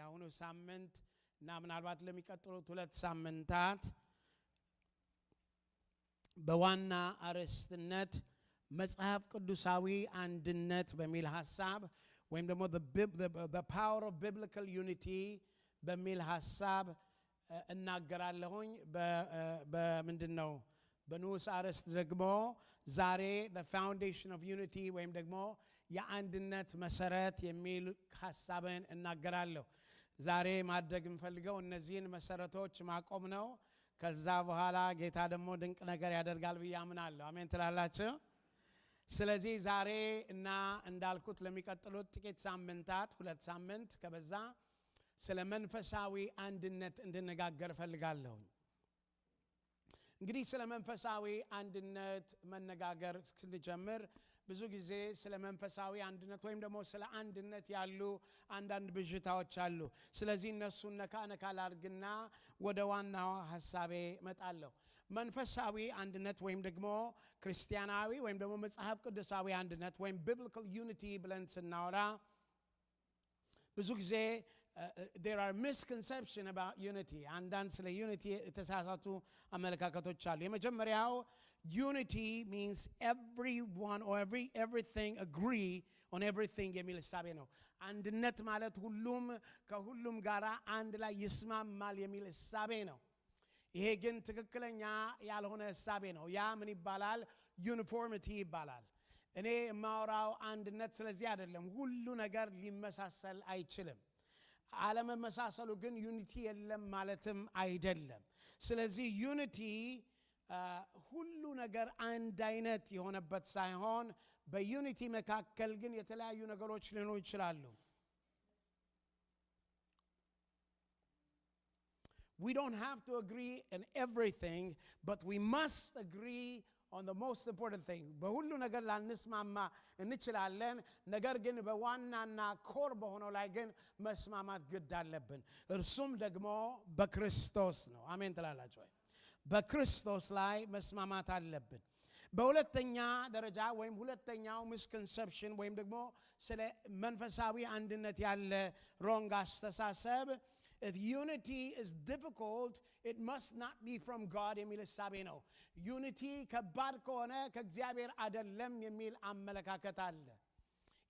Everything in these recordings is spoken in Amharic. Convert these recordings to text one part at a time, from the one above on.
ለአሁኑ ሳምንት እና ምናልባት ለሚቀጥሉት 2 ሳምንታት በዋና አርዕስትነት መጽሐፍ ቅዱሳዊ አንድነት በሚል ሐሳብ ወይም ደግሞ the power of biblical unity በሚል ሐሳብ እናገራለሁኝ በምንድነው በንዑስ አርዕስት ደግሞ ዛሬ the foundation of unity ወይም ደግሞ የአንድነት መሰረት የሚል ሐሳብን እናገራለሁ። ዛሬ ማድረግ እንፈልገው እነዚህን መሰረቶች ማቆም ነው። ከዛ በኋላ ጌታ ደግሞ ድንቅ ነገር ያደርጋል ብዬ አምናለሁ። አሜን ትላላችሁ? ስለዚህ ዛሬ እና እንዳልኩት ለሚቀጥሉት ጥቂት ሳምንታት 2 ሳምንት ከበዛ ስለ መንፈሳዊ አንድነት እንድነጋገር ፈልጋለሁ። እንግዲህ ስለ መንፈሳዊ አንድነት መነጋገር ስንጀምር ብዙ ጊዜ ስለ መንፈሳዊ አንድነት ወይም ደግሞ ስለ አንድነት ያሉ አንዳንድ ብዥታዎች አሉ። ስለዚህ እነሱን ነካ ላድርግና ወደ ዋናው ሐሳቤ መጣለሁ። መንፈሳዊ አንድነት ወይም ደግሞ ክርስቲያናዊ ወይም ደግሞ መጽሐፍ ቅዱሳዊ አንድነት ወይም biblical unity ብለን ስናወራ ብዙ ጊዜ there are misconceptions about unity. አንዳንድ ስለ unity የተሳሳቱ አመለካከቶች አሉ። የመጀመሪያው unity means everyone or everything agree on everything የሚል ሐሳብ ነው። አንድነት ማለት ሁሉም ከሁሉም ጋራ አንድ ላይ ይስማማል የሚል ሐሳብ ነው። ይሄ ግን ትክክለኛ ያልሆነ ሐሳብ ነው። ያ ምን ይባላል? ዩኒፎርሚቲ ይባላል። እኔ የማወራው አንድነት ስለዚህ አይደለም። ሁሉ ነገር ሊመሳሰል አይችልም። አለመመሳሰሉ ግን ዩኒቲ የለም ማለትም አይደለም። ስለዚህ ዩኒቲ ሁሉ ነገር አንድ አይነት የሆነበት ሳይሆን በዩኒቲ መካከል ግን የተለያዩ ነገሮች ሊኖሩ ይችላሉ። We don't have to agree in everything, but we must agree on the most important thing. በሁሉ ነገር ላንስማማ እንችላለን፣ ነገር ግን በዋናና ኮር በሆነው ላይ ግን መስማማት ግድ አለብን። እርሱም ደግሞ በክርስቶስ ነው። አሜን ትላላችሁ ወይ? በክርስቶስ ላይ መስማማት አለብን። በሁለተኛ ደረጃ ወይም ሁለተኛው misconception ወይም ደግሞ ስለ መንፈሳዊ አንድነት ያለ wrong አስተሳሰብ if unity is difficult it must not be from God የሚል ሐሳብ ነው። unity ከባድ ከሆነ ከእግዚአብሔር አይደለም የሚል አመለካከት አለ።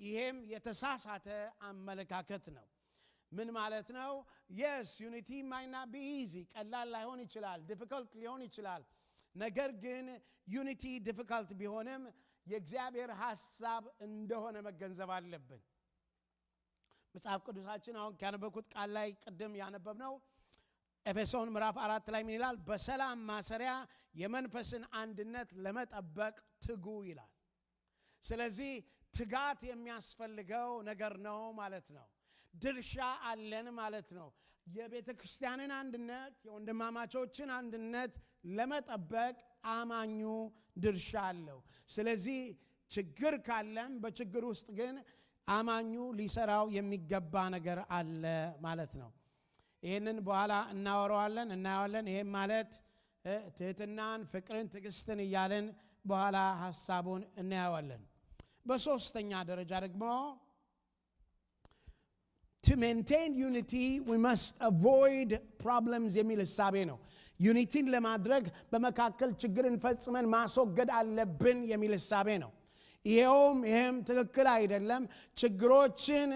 ይሄም የተሳሳተ አመለካከት ነው። ምን ማለት ነው? yes unity might not be easy ቀላል ላይሆን ይችላል፣ difficult ሊሆን ይችላል። ነገር ግን unity difficult ቢሆንም የእግዚአብሔር ሐሳብ እንደሆነ መገንዘብ አለብን። መጽሐፍ ቅዱሳችን አሁን ያነበብኩት ቃል ላይ ቀደም ያነበብነው ኤፌሶን ምዕራፍ 4 ላይ ምን ይላል? በሰላም ማሰሪያ የመንፈስን አንድነት ለመጠበቅ ትጉ ይላል። ስለዚህ ትጋት የሚያስፈልገው ነገር ነው ማለት ነው። ድርሻ አለን ማለት ነው። የቤተ ክርስቲያንን አንድነት የወንድማማቾችን አንድነት ለመጠበቅ አማኙ ድርሻ አለው። ስለዚህ ችግር ካለም በችግር ውስጥ ግን አማኙ ሊሰራው የሚገባ ነገር አለ ማለት ነው። ይሄንን በኋላ እናያለን። ይሄም ማለት ትህትናን፣ ፍቅርን፣ ትዕግስትን እያለን በኋላ ሐሳቡን እናያለን። በሶስተኛ ደረጃ ደግሞ to maintain unity we must avoid problems የሚል ሐሳብ ነው። ዩኒቲን ለማድረግ በመካከል ችግርን ፈጽመን ማስወገድ አለብን የሚል ሐሳብ ነው። ይሄም ትክክል አይደለም። ችግሮችን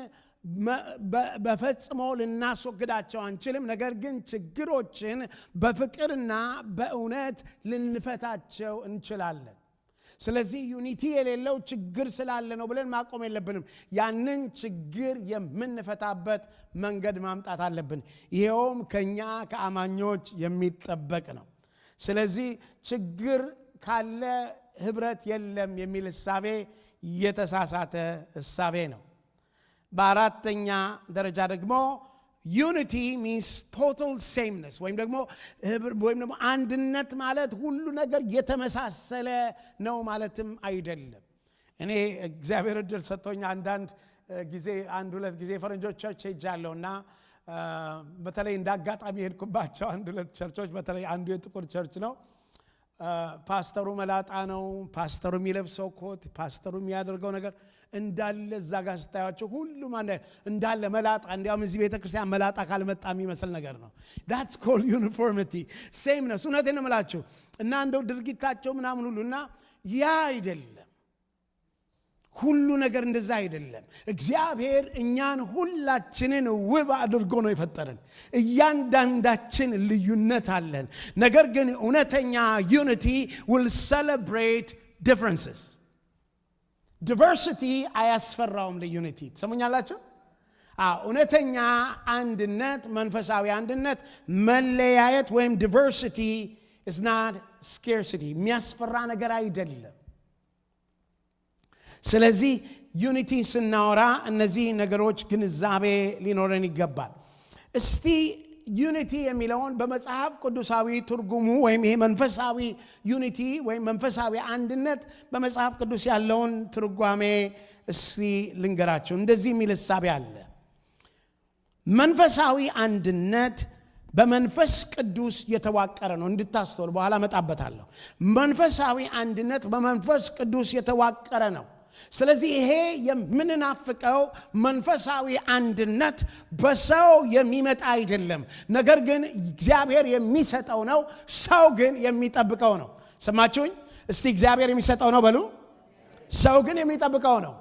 በፈጽሞ ልናስወግዳቸው አንችልም። ነገር ግን ችግሮችን በፍቅርና በእውነት ልንፈታቸው እንችላለን። ስለዚህ ዩኒቲ የሌለው ችግር ስላለ ነው ብለን ማቆም የለብንም። ያንን ችግር የምንፈታበት መንገድ ማምጣት አለብን። ይሄውም ከኛ ከአማኞች የሚጠበቅ ነው። ስለዚህ ችግር ካለ ህብረት የለም የሚል ሐሳቤ የተሳሳተ ሐሳቤ ነው። በአራተኛ ደረጃ ደግሞ unity means total sameness ወይም ደግሞ አንድነት ማለት ሁሉ ነገር የተመሳሰለ ነው ማለትም አይደለም። እኔ እግዚአብሔር እድል ሰጥቶኝ አንዳንድ ጊዜ 1-2 ጊዜ ፈረንጆች ቸርች ሄጃለሁና በተለይ እንዳጋጣሚ ሄድኩባቸው 1-2 ቸርቾች በተለይ አንዱ የጥቁር ቸርች ነው። ፓስተሩ መላጣ ነው ፓስተሩ የሚለብሰው ኮት ፓስተሩ የሚያደርገው ነገር እንዳለ እዛ ጋር ስታያቸው ሁሉም እንዳለ መላጣ እንዲያውም እዚህ ቤተክርስቲያን መላጣ ካልመጣ የሚመስል ነገር ነው that's called uniformity same ነው እውነቴን ነው የምላችሁ እና እንደው ድርጊታቸው ምናምን ሁሉና ያ አይደለም ሁሉ ነገር እንደዛ አይደለም እግዚአብሔር እኛን ሁላችንን ውብ አድርጎ ነው የፈጠረን እያንዳንዳችን ልዩነት አለን ነገር ግን እውነተኛ unity will celebrate differences diversity አያስፈራውም ለunity ሰሙኛላችሁ እውነተኛ አንድነት መንፈሳዊ አንድነት መለያየት ወይም diversity is not scarcity የሚያስፈራ ነገር አይደለም ስለዚህ ዩኒቲ ስናወራ እነዚህ ነገሮች ግንዛቤ ሊኖረን ይገባል እስቲ ዩኒቲ የሚለውን በመጽሐፍ ቅዱሳዊ ትርጉሙ ወይም ይሄ መንፈሳዊ ዩኒቲ ወይም መንፈሳዊ አንድነት በመጽሐፍ ቅዱስ ያለውን ትርጓሜ እስቲ ልንገራችሁ እንደዚህ የሚል ሐሳብ አለ መንፈሳዊ አንድነት በመንፈስ ቅዱስ የተዋቀረ ነው እንድታስተውሉ በኋላ መጣበታለሁ መንፈሳዊ አንድነት በመንፈስ ቅዱስ የተዋቀረ ነው ስለዚህ ይሄ የምንናፍቀው መንፈሳዊ አንድነት በሰው የሚመጣ አይደለም ነገር ግን እግዚአብሔር የሚሰጠው ነው ሰው ግን የሚጠብቀው ነው ሰማችሁኝ እስቲ እግዚአብሔር የሚሰጠው ነው በሉ ሰው ግን የሚጠብቀው ነው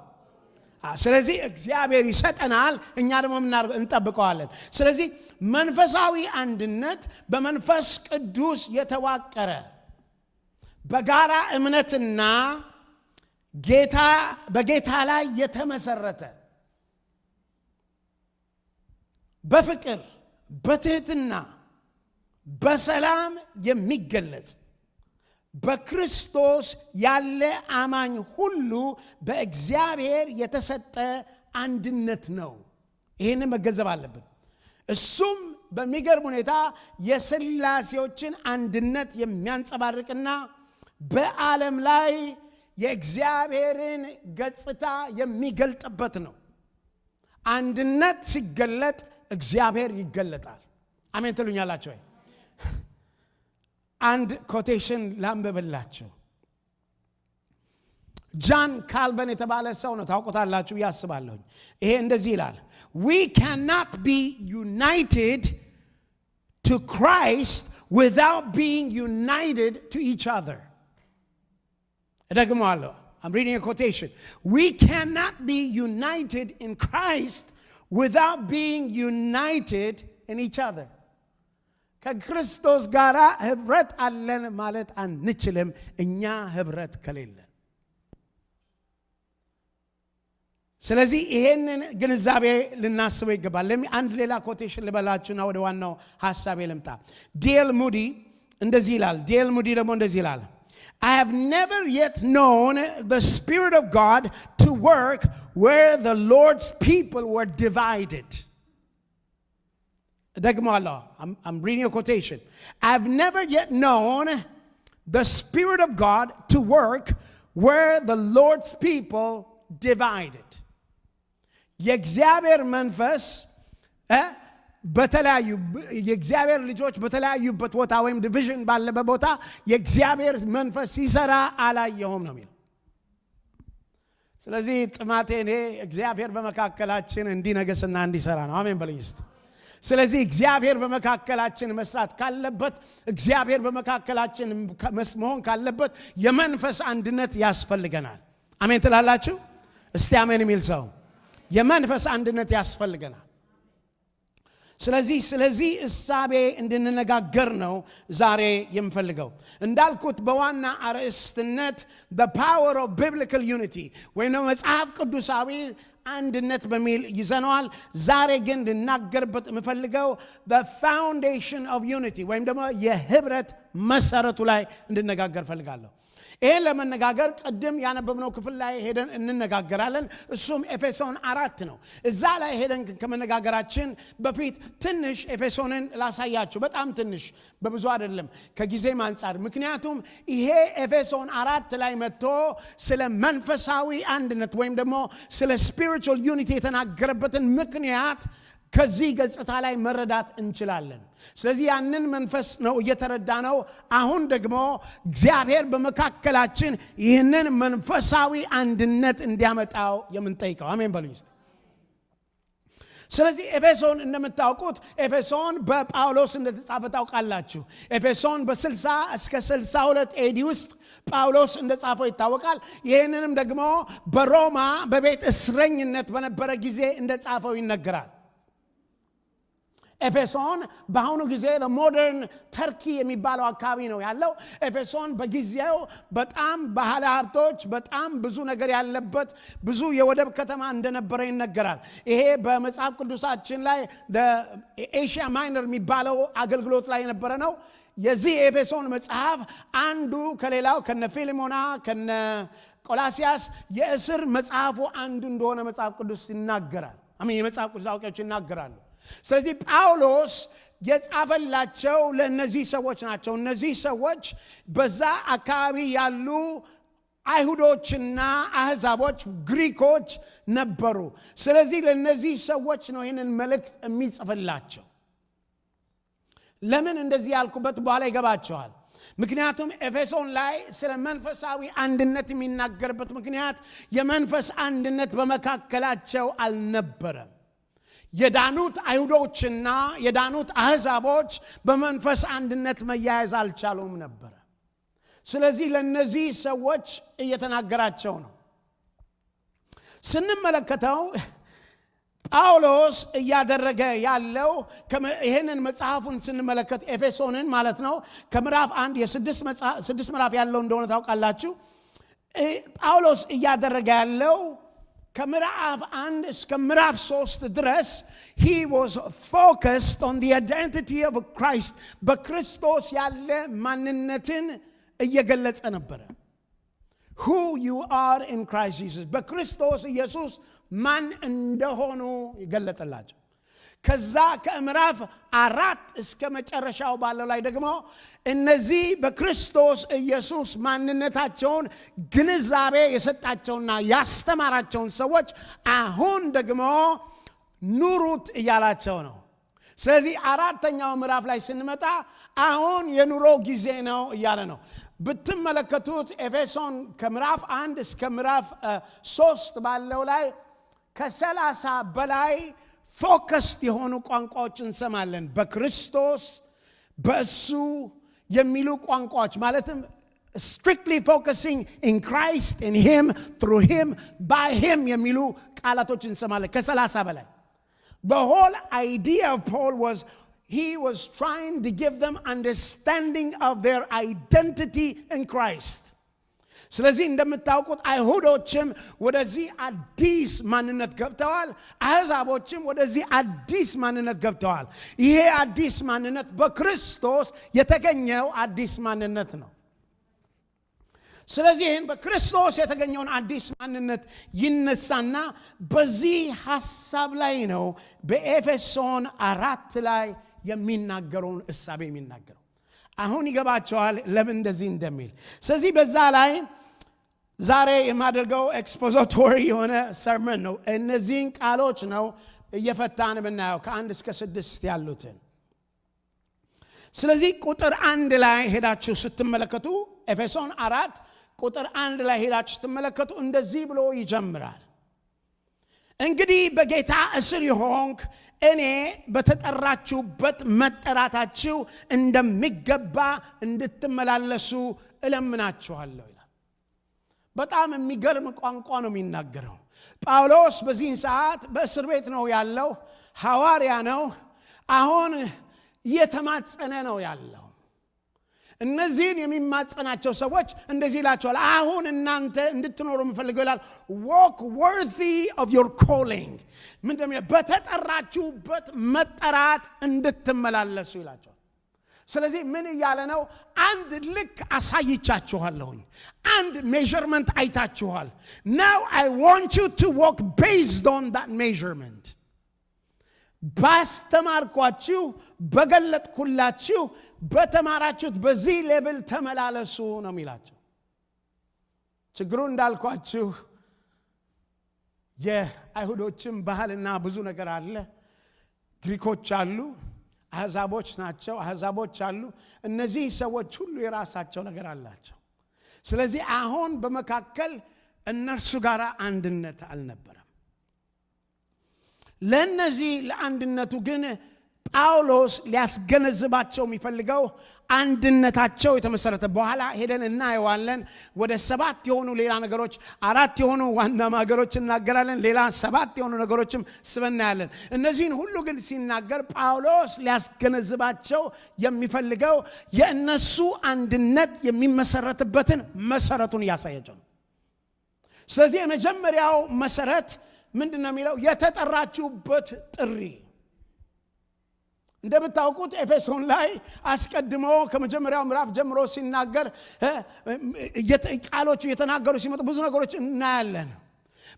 ስለዚህ እግዚአብሔር ይሰጠናል እኛ ደግሞ እንጠብቀዋለን ስለዚህ መንፈሳዊ አንድነት በመንፈስ ቅዱስ የተዋቀረ በጋራ እምነትና በጌታ ላይ የተመሰረተ በፍቅር በትህትና በሰላም የሚገለጽ በክርስቶስ ያለ አማኝ ሁሉ በእግዚአብሔር የተሰጠ አንድነት ነው ይሄን መገንዘብ አለብን እሱም በሚገርም ሁኔታ የሥላሴዎችን አንድነት የሚያንጸባርቅና በዓለም ላይ የእግዚአብሔርን ገጽታ የሚገልጥበት ነው አንድነት ሲገለጥ እግዚአብሔር ይገለጣል አሜን ትሉኛላችሁ አንድ ኮቴሽን ላንብብላችሁ ጃን ካልቪን የተባለ ሰው ነው ታውቁታላችሁ ያስባለሁ ይሄ እንደዚህ ይላል we cannot be united to Christ without being united to each other I'm reading a quotation. We cannot be united in Christ without being united in each other. ከክርስቶስ ጋር ህብረት አለን ማለት አንችልም እኛ ህብረት ከሌለን ስለዚህ ይሄንን ግንዛቤ ልናስበው ይገባል አንድ ሌላ ኮቴሽን ልበላችሁና ወደ ዋናው ሐሳቤ ልምጣ ዴል ሙዲ እንደዚህ ይላል ዴል ሙዲ ደግሞ እንደዚህ ይላል I have never yet known the Spirit of God to work where the Lord's people were divided. I'm reading a quotation. I have never yet known the Spirit of God to work where the Lord's people divided. የእግዚአብሔር መንፈስ በተለያዩ የእግዚአብሔር ልጆች በተለያዩበት ቦታ ወይም ዲቪዥን ባለበት ቦታ የእግዚአብሔር መንፈስ ሲሰራ አላየሁም ነው የሚለው ስለዚህ ጥማቴ እኔ እግዚአብሔር በመካከላችን እንዲነገስና እንዲሰራ ነው አሜን በልኝስት ስለዚህ እግዚአብሔር በመካከላችን መስራት ካለበት እግዚአብሔር በመካከላችን መሆን ካለበት የመንፈስ አንድነት ያስፈልገናል አሜን ትላላችሁ እስቲ አሜን የሚል ሰው የመንፈስ አንድነት ያስፈልገናል ስለዚህ እሳቤ እንድንነጋገር ነው ዛሬ የምፈልገው እንዳልኩት በዋና አርዕስትነት the power of biblical unity ወይም መጽሐፍ ቅዱሳዊ አንድነት በሚል ይዘነዋል ዛሬ ግን ልናገርበት የምፈልገው the foundation of unity ወይም ደግሞ የህብረት መሰረቱ ላይ እንድነጋገር ፈልጋለሁ ይሄን ለመነጋገር ቀደም ያነበብነው ክፍል ላይ ሄደን እንነጋገራለን እሱም ኤፌሶን 4 ነው እዛ ላይ ሄደን ከመነጋገራችን በፊት ትንሽ ኤፌሶንን ላሳያችሁ በጣም ትንሽ በብዙ አይደለም ከጊዜም አንፃር ምክንያቱም ይሄ ኤፌሶን 4 ላይ መጥቶ ስለ መንፈሳዊ አንድነት ወይም ደግሞ ስለ spiritual unity የተናገረበትን ምክንያት ከዚህ ገጽታ ላይ መረዳት እንችላለን። ስለዚህ ያንን መንፈስ ነው እየተረዳነው አሁን ደግሞ እግዚአብሔር በመካከላችን ይህንን መንፈሳዊ አንድነት እንዲያመጣው የምንጠይቀው። አሜን በሉኝ እስቲ። ስለዚህ ኤፌሶን እንደምታውቁት ኤፌሶን በጳውሎስ እንደተጻፈ ታውቃላችሁ። ኤፌሶን በ60 እስከ 62 ኤዲ ውስጥ ጳውሎስ እንደጻፈው ይታወቃል። ይህንንም ደግሞ በሮማ በቤት እስረኝነት በነበረ ጊዜ እንደጻፈው ይነገራል። ኤፌሶን በአሁኑ ጊዜ ለሞደርን ተርኪ የሚባለው አካባቢ ነው ያለው። ኤፌሶን በጊዜው በጣም ባለ ሀብቶች በጣም ብዙ ነገር ያለበት ብዙ የወደብ ከተማ እንደነበረ ይነገራል። ይሄ በመጽሐፍ ቅዱሳችን ላይ ኤሽያ ማይነር የሚባለው አገልግሎት ላይ የነበረ ነው። የዚህ ኤፌሶን መጽሐፍ አንዱ ከሌላው ከነ ፊልሞና ከነ ቆላሲያስ የእስር መጽሐፉ አንዱ እንደሆነ መጽሐፍ ቅዱስ ይናገራል። የመጽሐፍ ቅዱስ አዋቂዎች ይናገራሉ። ስለዚህ ጳውሎስ የጻፈላቸው ለነዚህ ሰዎች ናቸው። እነዚህ ሰዎች በዛ አካባቢ ያሉ አይሁዶችና አህዛቦች ግሪኮች ነበሩ። ስለዚህ ለነዚህ ሰዎች ነው ይህንን መልእክት የሚጽፍላቸው። ለምን እንደዚህ ያልኩበት በኋላ ይገባቸዋል። ምክንያቱም ኤፌሶን ላይ ስለ መንፈሳዊ አንድነት የሚናገርበት ምክንያት የመንፈስ አንድነት በመካከላቸው አልነበረም። የዳኑት አይሁዶችና የዳኑት አህዛቦች በመንፈስ አንድነት መያያዝ አልቻሉም ነበር። ስለዚህ ለነዚህ ሰዎች እየተናገራቸው ነው። ስንመለከተው ጳውሎስ እያደረገ ያለው ይሄንን መጽሐፉን ስንመለከት ኤፌሶንን ማለት ነው ከምዕራፍ 1 የ6 ምዕራፍ ያለው እንደሆነ ታውቃላችሁ። ጳውሎስ እያደረገ ያለው ከምዕራፍ 1 እስከ ምዕራፍ 3 ድረስ he was focused on the identity of Christ በክርስቶስ ያለ ማንነትን እየገለጸ ነበር። who you are in Christ Jesus በክርስቶስ ኢየሱስ ማን እንደሆኑ ይገለጠላቸው። ከዛ ከምዕራፍ 4 እስከ መጨረሻው ባለው ላይ ደግሞ እነዚህ በክርስቶስ ኢየሱስ ማንነታቸውን ግንዛቤ የሰጣቸውና ያስተማራቸውን ሰዎች አሁን ደግሞ ኑሩት እያላቸው ነው። ስለዚህ አራተኛው ምዕራፍ ላይ ስንመጣ አሁን የኑሮ ጊዜ ነው እያለ ነው። ብትመለከቱት ኤፌሶን ከምዕራፍ 1 እስከ ምዕራፍ 3 ባለው ላይ ከ30 በላይ ፎከስድ የሆኑ ቋንቋዎች እንሰማለን። በክርስቶስ በእሱ የሚሉ ቋንቋዎች ማለትም strictly focusing in Christ, in him, through him, by him የሚሉ ቃላቶች እንሰማለን ከ30 በላይ። The whole idea of Paul was he was trying to give them understanding of their identity in Christ. ስለዚህ እንደምታውቁት አይሁዶችም ወደዚህ አዲስ ማንነት ገብተዋል፣ አህዛቦችም ወደዚህ አዲስ ማንነት ገብተዋል። ይሄ አዲስ ማንነት በክርስቶስ የተገኘው አዲስ ማንነት ነው። ስለዚህ ይህን በክርስቶስ የተገኘውን አዲስ ማንነት ይነሳና በዚህ ሐሳብ ላይ ነው በኤፌሶን 4 ላይ የሚናገረውን እሳቤ የሚናገረው። አሁን ይገባቸዋል ለምን እንደዚህ እንደሚል። ስለዚህ በዛ ላይ ዛሬ የማደርገው ኤክስፖዚቶሪ የሆነ ሰርመን ነው። እነዚህን ቃሎች ነው እየፈታን የምናየው ከ1 እስከ 6 ያሉትን። ስለዚህ ቁጥር 1 ላይ ሄዳችሁ ስትመለከቱ ኤፌሶን 4 ቁጥር 1 ላይ ሄዳችሁ ስትመለከቱ እንደዚህ ብሎ ይጀምራል። እንግዲህ በጌታ እስር የሆንክ እኔ በተጠራችሁበት መጠራታችሁ እንደሚገባ እንድትመላለሱ እለምናችኋለሁ ይላል። በጣም የሚገርም ቋንቋ ነው የሚናገረው። ጳውሎስ በዚህን ሰዓት በእስር ቤት ነው ያለው፣ ሐዋርያ ነው። አሁን እየተማጸነ ነው ያለው። እነዚህን የሚማጸናቸው ሰዎች እንደዚህ ይላቸዋል፣ አሁን እናንተ እንድትኖሩ የምፈልገው ይላል walk worthy of your calling። ምንድነው? በተጠራችሁበት መጠራት እንድትመላለሱ ይላቸዋል። ስለዚህ ምን እያለ ነው? አንድ ልክ አሳይቻችኋለሁኝ፣ አንድ ሜዠርመንት አይታችኋል። now I want you to walk based on that measurement። ባስተማርኳችሁ በገለጥኩላችሁ በተማራችሁት በዚህ ሌቭል ተመላለሱ ነው የሚላቸው። ችግሩ እንዳልኳችሁ የአይሁዶችም ባህልና ብዙ ነገር አለ። ግሪኮች አሉ አሕዛቦች ናቸው አሕዛቦች አሉ እነዚህ ሰዎች ሁሉ የራሳቸው ነገር አላቸው ስለዚህ አሁን በመካከል እነርሱ ጋር አንድነት አልነበረም ለነዚህ ለአንድነቱ ግን ጳውሎስ ሊያስገነዝባቸው የሚፈልገው አንድነታቸው የተመሰረተ በኋላ ሄደን እናየዋለን ወደ 7 የሆኑ ሌላ ነገሮች 4 የሆኑ ዋና ማገሮች እናገራለን ሌላ 7 የሆኑ ነገሮችም ስበናያለን እነዚህን ሁሉ ግን ሲናገር ጳውሎስ ሊያስገነዝባቸው የሚፈልገው የእነሱ አንድነት የሚመሰረትበትን መሰረቱን ያሳያቸው ነው ስለዚህ የመጀመሪያው መሰረት ምንድነው የሚለው የተጠራችሁበት ጥሪ እንደምታውቁት ኤፌሶን ላይ አስቀድሞ ከመጀመሪያው ምዕራፍ ጀምሮ ሲናገር ቃሎች እየተናገሩ ሲመጡ ብዙ ነገሮች እናያለን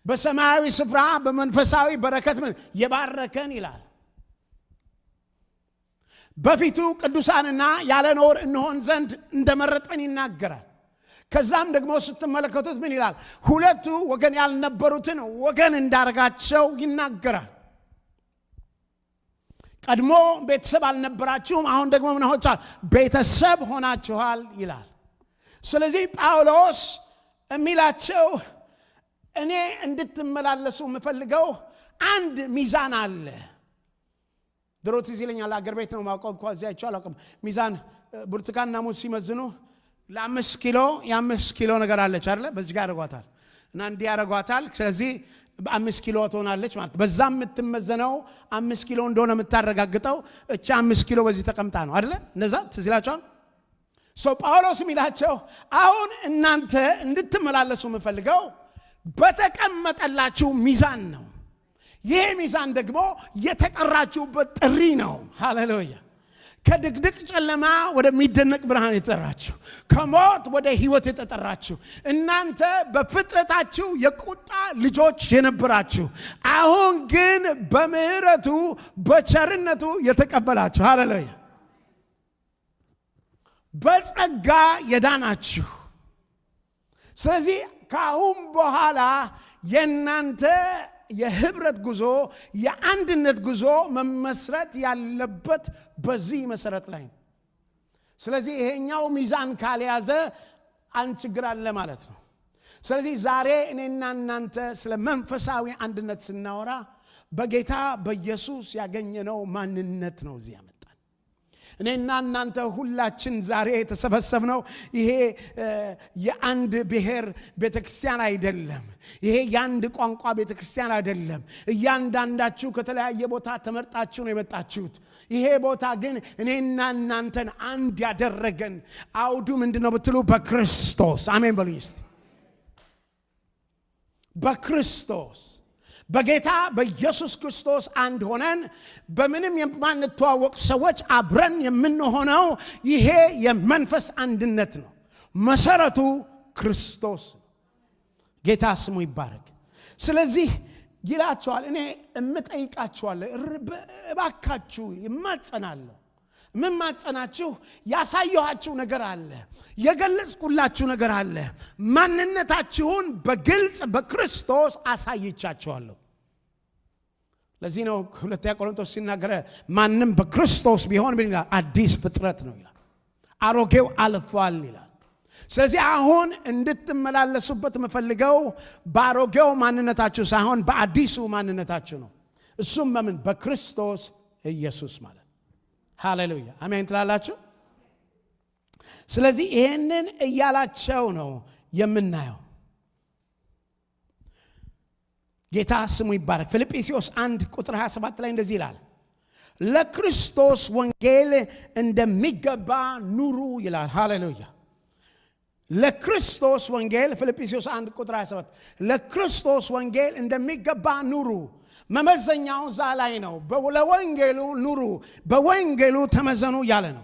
በሰማያዊ ስፍራ በመንፈሳዊ በረከት የባረከን ይላል በፊቱ ቅዱሳንና ያለ ነውር እንሆን ዘንድ እንደመረጠን ይናገራል ከዛም ደግሞ ስትመለከቱት ምን ይላል ሁለቱ ወገን ያልነበሩትን ወገን እንዳረጋቸው ይናገራል ቀድሞ ቤተሰብ አልነበራችሁም አሁን ደግሞ ምን ሆናችኋል ቤተሰብ ሆናችኋል ይላል ስለዚህ ጳውሎስ የሚላቸው እኔ እንድትመላለሱ የምፈልገው አንድ ሚዛን አለ ድሮ ትዝ ይለኛል አገር ቤት ነው ማውቀው እንኳን እዚያ አይቻል አውቀም ሚዛን ብርቱካንና ሙዝ ሲመዝኑ ለ5 ኪሎ የ5 ኪሎ ነገር አለች አይደል በዚህ ጋር ያደርጓታል እና እንዲህ ያደርጓታል ስለዚህ በ5 ኪሎ ትሆናለች ማለት በዛም የምትመዘነው 5 ኪሎ እንደሆነ የምታረጋግጠው እቺ 5 ኪሎ በዚህ ተቀምጣ ነው አይደል እነዛ ትዝ ይላችኋል ጳውሎስ የሚላቸው አሁን እናንተ እንድትመላለሱ የምፈልገው በተቀመጠላችሁ ሚዛን ነው ይሄ ሚዛን ደግሞ የተጠራችሁበት ጥሪ ነው ሃሌሉያ ከድቅድቅ ጨለማ ወደሚደነቅ ብርሃን የተጠራችሁ ከሞት ወደ ሕይወት የተጠራችሁ እናንተ በፍጥረታችሁ የቁጣ ልጆች የነበራችሁ አሁን ግን በምህረቱ በቸርነቱ የተቀበላችሁ ሃሌሉያ በጸጋ የዳናችሁ ስለዚህ ካሁን በኋላ የናንተ የህብረት ጉዞ የአንድነት ጉዞ መመስረት ያለበት በዚህ መሰረት ላይ ስለዚህ ይሄኛው ሚዛን ካልያዘ አንድ ችግር አለ ማለት ነው ስለዚህ ዛሬ እኔና እናንተ ስለ መንፈሳዊ አንድነት ስናወራ በጌታ በኢየሱስ ያገኘነው ማንነት ነው እዚህ ያመጣን እኔና እናንተ ሁላችን ዛሬ የተሰበሰብነው ይሄ የአንድ ብሔር ቤተክርስቲያን አይደለም ይሄ የአንድ ቋንቋ ቤተክርስቲያን አይደለም እያንዳንዳችሁ ከተለያየ ቦታ ተመርጣችሁ ነው የመጣችሁት ይሄ ቦታ ግን እኔና እናንተን አንድ ያደረገን አውዱ ምንድነው ብትሉ በክርስቶስ አሜን በሉ እስቲ በክርስቶስ በጌታ በኢየሱስ ክርስቶስ አንድ ሆነን በምንም የማንተዋወቅ ሰዎች አብረን የምንሆነው ይሄ የመንፈስ አንድነት ነው መሰረቱ ክርስቶስ ጌታ ስሙ ይባረክ ስለዚህ ይላችኋል እኔ እምጠይቃችኋለሁ እባካችሁ ይማጸናለሁ ምን ማጸናችሁ ያሳየኋችሁ ነገር አለ የገለጽኩላችሁ ነገር አለ ማንነታችሁን በግልጽ በክርስቶስ አሳይቻችኋለሁ ለዚህ ነው ሁለተኛ ቆሮንቶስ ሲናገር ማንም በክርስቶስ ቢሆን ምን ይላል አዲስ ፍጥረት ነው ይላል አሮጌው አልፏል ይላል ስለዚህ አሁን እንድትመላለሱበት መፈልገው ባሮጌው ማንነታችሁ ሳይሆን በአዲሱ ማንነታችሁ ነው እሱም በምን በክርስቶስ ኢየሱስ ማለት ሃሌሉያ አሜን ትላላችሁ ስለዚህ ይሄንን እያላቸው ነው የምናየው ጌታ ስሙ ይባረክ ፊልጵስዩስ 1 ቁጥር 27 ላይ እንደዚህ ይላል ለክርስቶስ ወንጌል እንደሚገባ ኑሩ ይላል ሃሌሉያ ለክርስቶስ ወንጌል ፊልጵስዩስ 1 ቁጥር 27 ለክርስቶስ ወንጌል እንደሚገባ ኑሩ መመዘኛው ዛ ላይ ነው ለወንጌሉ ኑሩ በወንጌሉ ተመዘኑ ያለ ነው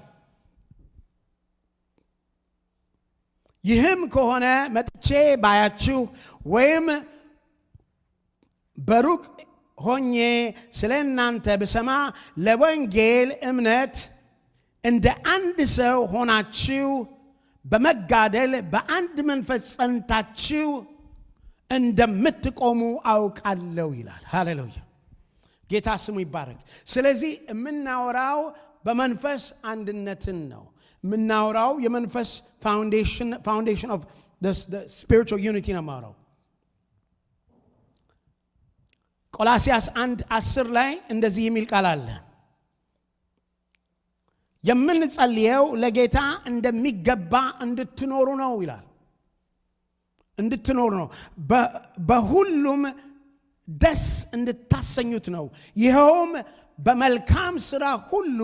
ይህም ከሆነ መጥቼ ባያችሁ ወይም በሩቅ ሆኜ ስለናንተ በሰማ ለወንጌል እምነት እንደ አንድ ሰው ሆናችሁ በመጋደል በአንድ መንፈስ ጸንታችሁ እንደምትቆሙ አውቃለሁ ይላል ሃሌሉያ ጌታ ስሙ ይባረክ ስለዚህ የምናወራው በመንፈስ አንድነትን ነው የምናወራው የመንፈስ foundation of the spiritual unity ነው ማወራው ቆላስይስ 1:10 ላይ እንደዚህ የሚል ቃል አለ የምንጸልየው ለጌታ እንደሚገባ እንድትኖሩ ነው ይላል እንድትኖሩ ነው በሁሉም ደስ እንድታሰኙት ነው ይሄውም በመልካም ሥራ ሁሉ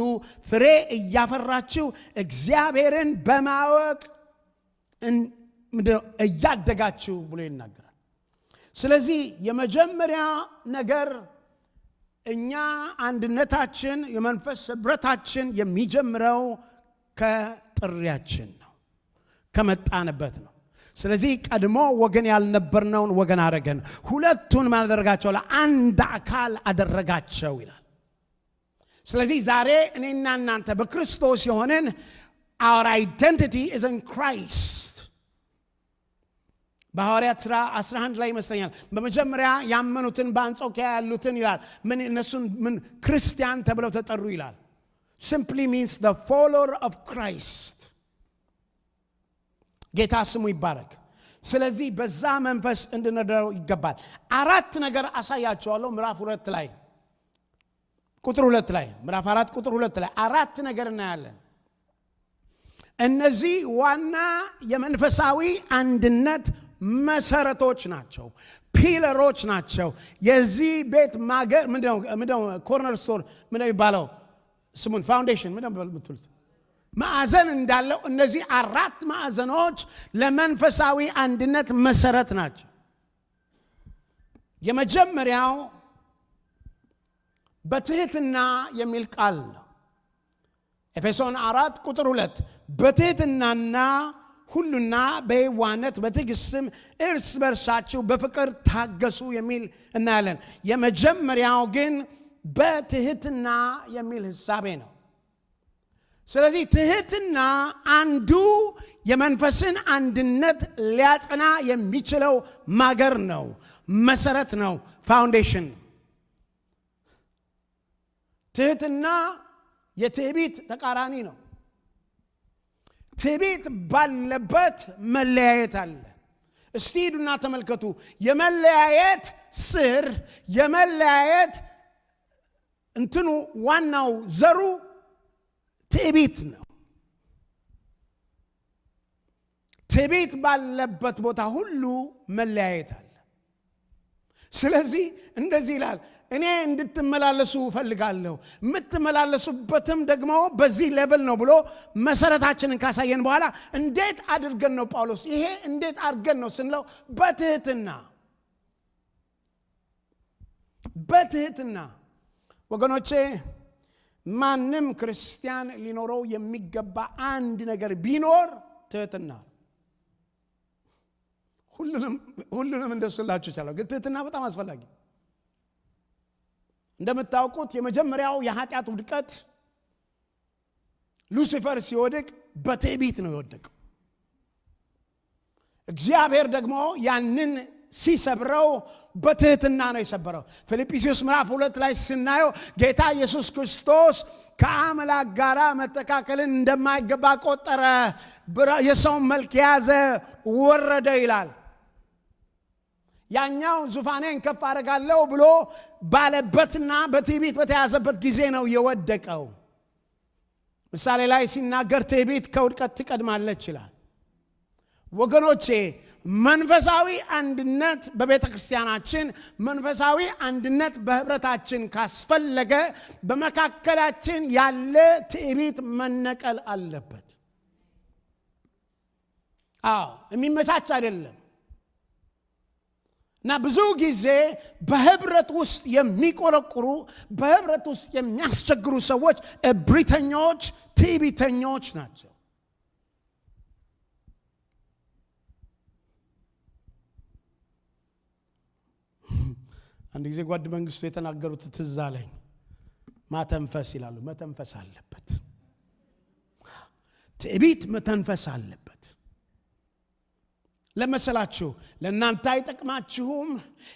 ፍሬ እያፈራችሁ እግዚአብሔርን በማወቅ እያደጋችሁ ብሎ ይናገራል ስለዚህ የመጀመሪያ ነገር እኛ አንድነታችን የመንፈስ ህብረታችን የሚጀምረው ከጥሪያችን ነው ከመጣንበት ነው ስለዚህ ቀድሞ ወገን ያልነበርነውን ወገን አደረገን ሁለቱን ማድረጋቸው ለአንድ አካል አደረጋቸው ይላል ስለዚህ ዛሬ እኔና እናንተ በክርስቶስ የሆነን our identity is in Christ በሐዋርያት ሥራ 11 ላይ ይመስለኛል በመጀመሪያ ያመኑትን በአንጾኪያ ያሉትን ይላል ምን እነሱን ምን ክርስቲያን ተብለው ተጠሩ ይላል simply means the follower of Christ ጌታ ስሙ ይባረክ ስለዚህ በዛ መንፈስ እንድንነዳው ይገባል አራት ነገር አሳያቸዋለሁ ምዕራፍ 2 ላይ ቁጥር 2 ላይ ምዕራፍ 4 ቁጥር 2 ላይ አራት ነገር እናያለን እነዚህ ዋና የመንፈሳዊ አንድነት መሰረቶች ናቸው ፒለሮች ናቸው የዚህ ቤት ማገር ምንድነው ኮርነርስቶን ምንድነው ይባለው ስሙን ፋውንዴሽን ምንድነው የምትሉት ማዕዘን እንዳለው እነዚህ አራት ማዕዘኖች ለመንፈሳዊ አንድነት መሰረት ናቸው የመጀመሪያው በትህትና የሚል ቃል ነው ኤፌሶን 4 ቁጥር 2 በትህትናና ሁሉና በየዋህነት በትዕግስትም እርስ በርሳችሁ በፍቅር ታገሱ የሚል እናያለን የመጀመሪያው ግን በትህትና የሚል ሐሳቤ ነው ስለዚህ ትህትና አንዱ የመንፈስን አንድነት ሊያጸና የሚችለው ማገር ነው መሰረት ነው ፋውንዴሽን ትህትና የትዕቢት ተቃራኒ ነው ትዕቢት ባለበት መለያየት አለ እስቲ ሄዱና ተመልከቱ የመለያየት ስር የመለያየት እንትኑ ዋናው ዘሩ ትዕቢት ነው ትዕቢት ባለበት ቦታ ሁሉ መለያየት አለ ስለዚህ እንደዚህ ይላል እኔ እንድትመላለሱ ፈልጋለሁ የምትመላለሱበትም ደግሞ በዚህ ሌቭል ነው ብሎ መሰረታችንን ካሳየን በኋላ እንዴት አድርገን ነው ጳውሎስ ይሄ እንዴት አድርገን ነው ስንለው በትህትና ወገኖቼ ማንም ክርስቲያን ሊኖረው የሚገባ አንድ ነገር ቢኖር ትህትና ሁሉንም እንደስላችሁ ይችላል ግን ትህትና በጣም አስፈላጊ እንደምታውቁት የመጀመሪያው የኃጢአት ውድቀት ሉሲፈር ሲወድቅ በትዕቢት ነው የወደቀው እግዚአብሔር ደግሞ ያንን ሲሰብረው በትህትና ነው የሰበረው ፊልጵስዩስ ምዕራፍ 2 ላይ ስናየው ጌታ ኢየሱስ ክርስቶስ ከአምላክ ጋር መተካከልን እንደማይገባ ቆጠረ የሰው መልክ ያዘ ወረደ ይላል ያኛው ዙፋኔን ከፍ አደርጋለሁ ብሎ ባለበትና በትዕቢት በተያዘበት ጊዜ ነው የወደቀው ምሳሌ ላይ ሲናገር ትዕቢት ከውድቀት ትቀድማለች ይላል ወገኖቼ መንፈሳዊ አንድነት በቤተ ክርስቲያናችን መንፈሳዊ አንድነት በህብረታችን ካስፈለገ በመካከላችን ያለ ትዕቢት መነቀል አለበት የሚመቻች አይደለም እና ብዙ ጊዜ በህብረት ውስጥ የሚቆረቁሩ በህብረት ውስጥ የሚያስቸግሩ ሰዎች እብሪተኞች ትዕቢተኞች ናቸው አንድ ጊዜ ጓድ መንግስቱ የተናገሩት ትዝ አለኝ ማተንፈስ ይላሉ መተንፈስ አለበት ትዕቢት መተንፈስ አለበት ለመሰላችሁ ለእናንተ አይጠቅማችሁም፣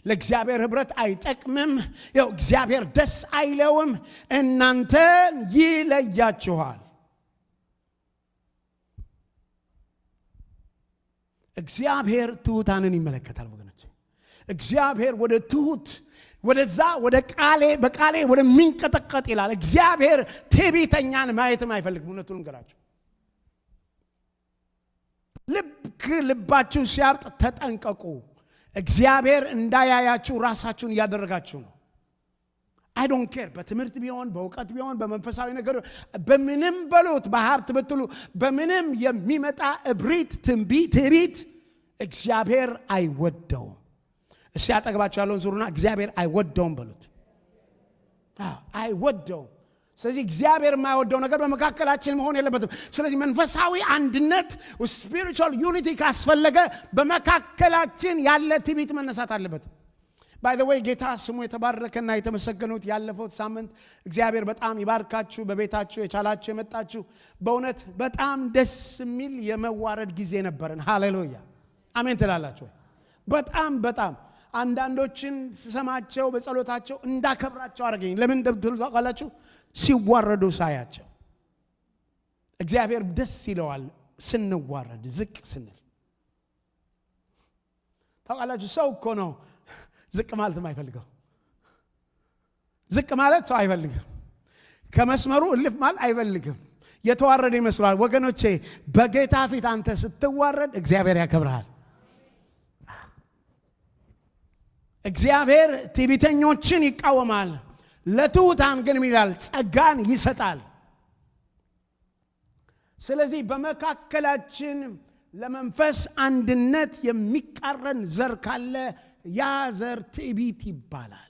ለእግዚአብሔር ህብረት አይጠቅምም፣ ያው እግዚአብሔር ደስ አይለውም፣ እናንተን ይለያችኋል። እግዚአብሔር ትሑታንን ይመለከታል ወገኖች። እግዚአብሔር ወደ ትሑት ወደዛ ወደ በቃሌ ወደሚንቀጠቀጥ ይላል። እግዚአብሔር ትዕቢተኛን ማየትም አይፈልግም። እውነቱን እንገራችሁ፣ ልባችሁ ሲያብጥ ተጠንቀቁ። እግዚአብሔር እንዳያያችሁ ራሳችሁን እያደረጋችሁ ነው። I don't care በትምህርት ቢሆን በእውቀት ቢሆን በመንፈሳዊ ነገር በምንም በሉት፣ በሀብት ብትሉ በምንም የሚመጣ እብሪት ትዕቢት እግዚአብሔር አይወደውም። እስቲ አጠገባችሁ ያለውን ዙሩና እግዚአብሔር አይወደውም በሉት። አይወደውም። ስለዚህ እግዚአብሔር የማይወደው ነገር በመካከላችን መሆን የለበትም። ስለዚህ መንፈሳዊ አንድነት spiritual unity ካስፈለገ በመካከላችን ያለ ትዕቢት መነሳት አለበት። by the way ጌታ ስሙ የተባረከና የተመሰገኑት ያለፈው ሳምንት እግዚአብሔር በጣም ይባርካችሁ። በቤታችሁ የቻላችሁ የመጣችሁ በእውነት በጣም ደስ የሚል የመዋረድ ጊዜ ነበርን። ሃሌሉያ አሜን ትላላችሁ። በጣም አንዳንዶችን ስሰማቸው በጸሎታቸው እንዳከብራቸው አረገኝ። ለምን እንደምትሉ ታውቃላችሁ? ሲዋረዱ ሳያቸው እግዚአብሔር ደስ ይለዋል ስንዋረድ፣ ዝቅ ስንል። ታውቃላችሁ ሰው እኮ ነው ዝቅ ማለት አይፈልገው። ዝቅ ማለት ሰው አይፈልግም። ከመስመሩ እልፍ ማለት አይፈልግም። የተዋረደ ይመስላል። ወገኖቼ በጌታ ፊት አንተ ስትዋረድ እግዚአብሔር ያከብርሃል። እግዚአብሔር ትዕቢተኞችን ይቃወማል፣ ለትሑታን ግን ይላል ጸጋን ይሰጣል። ስለዚህ በመካከላችን ለመንፈስ አንድነት የሚቃረን ዘር ካለ ያ ዘር ትዕቢት ይባላል።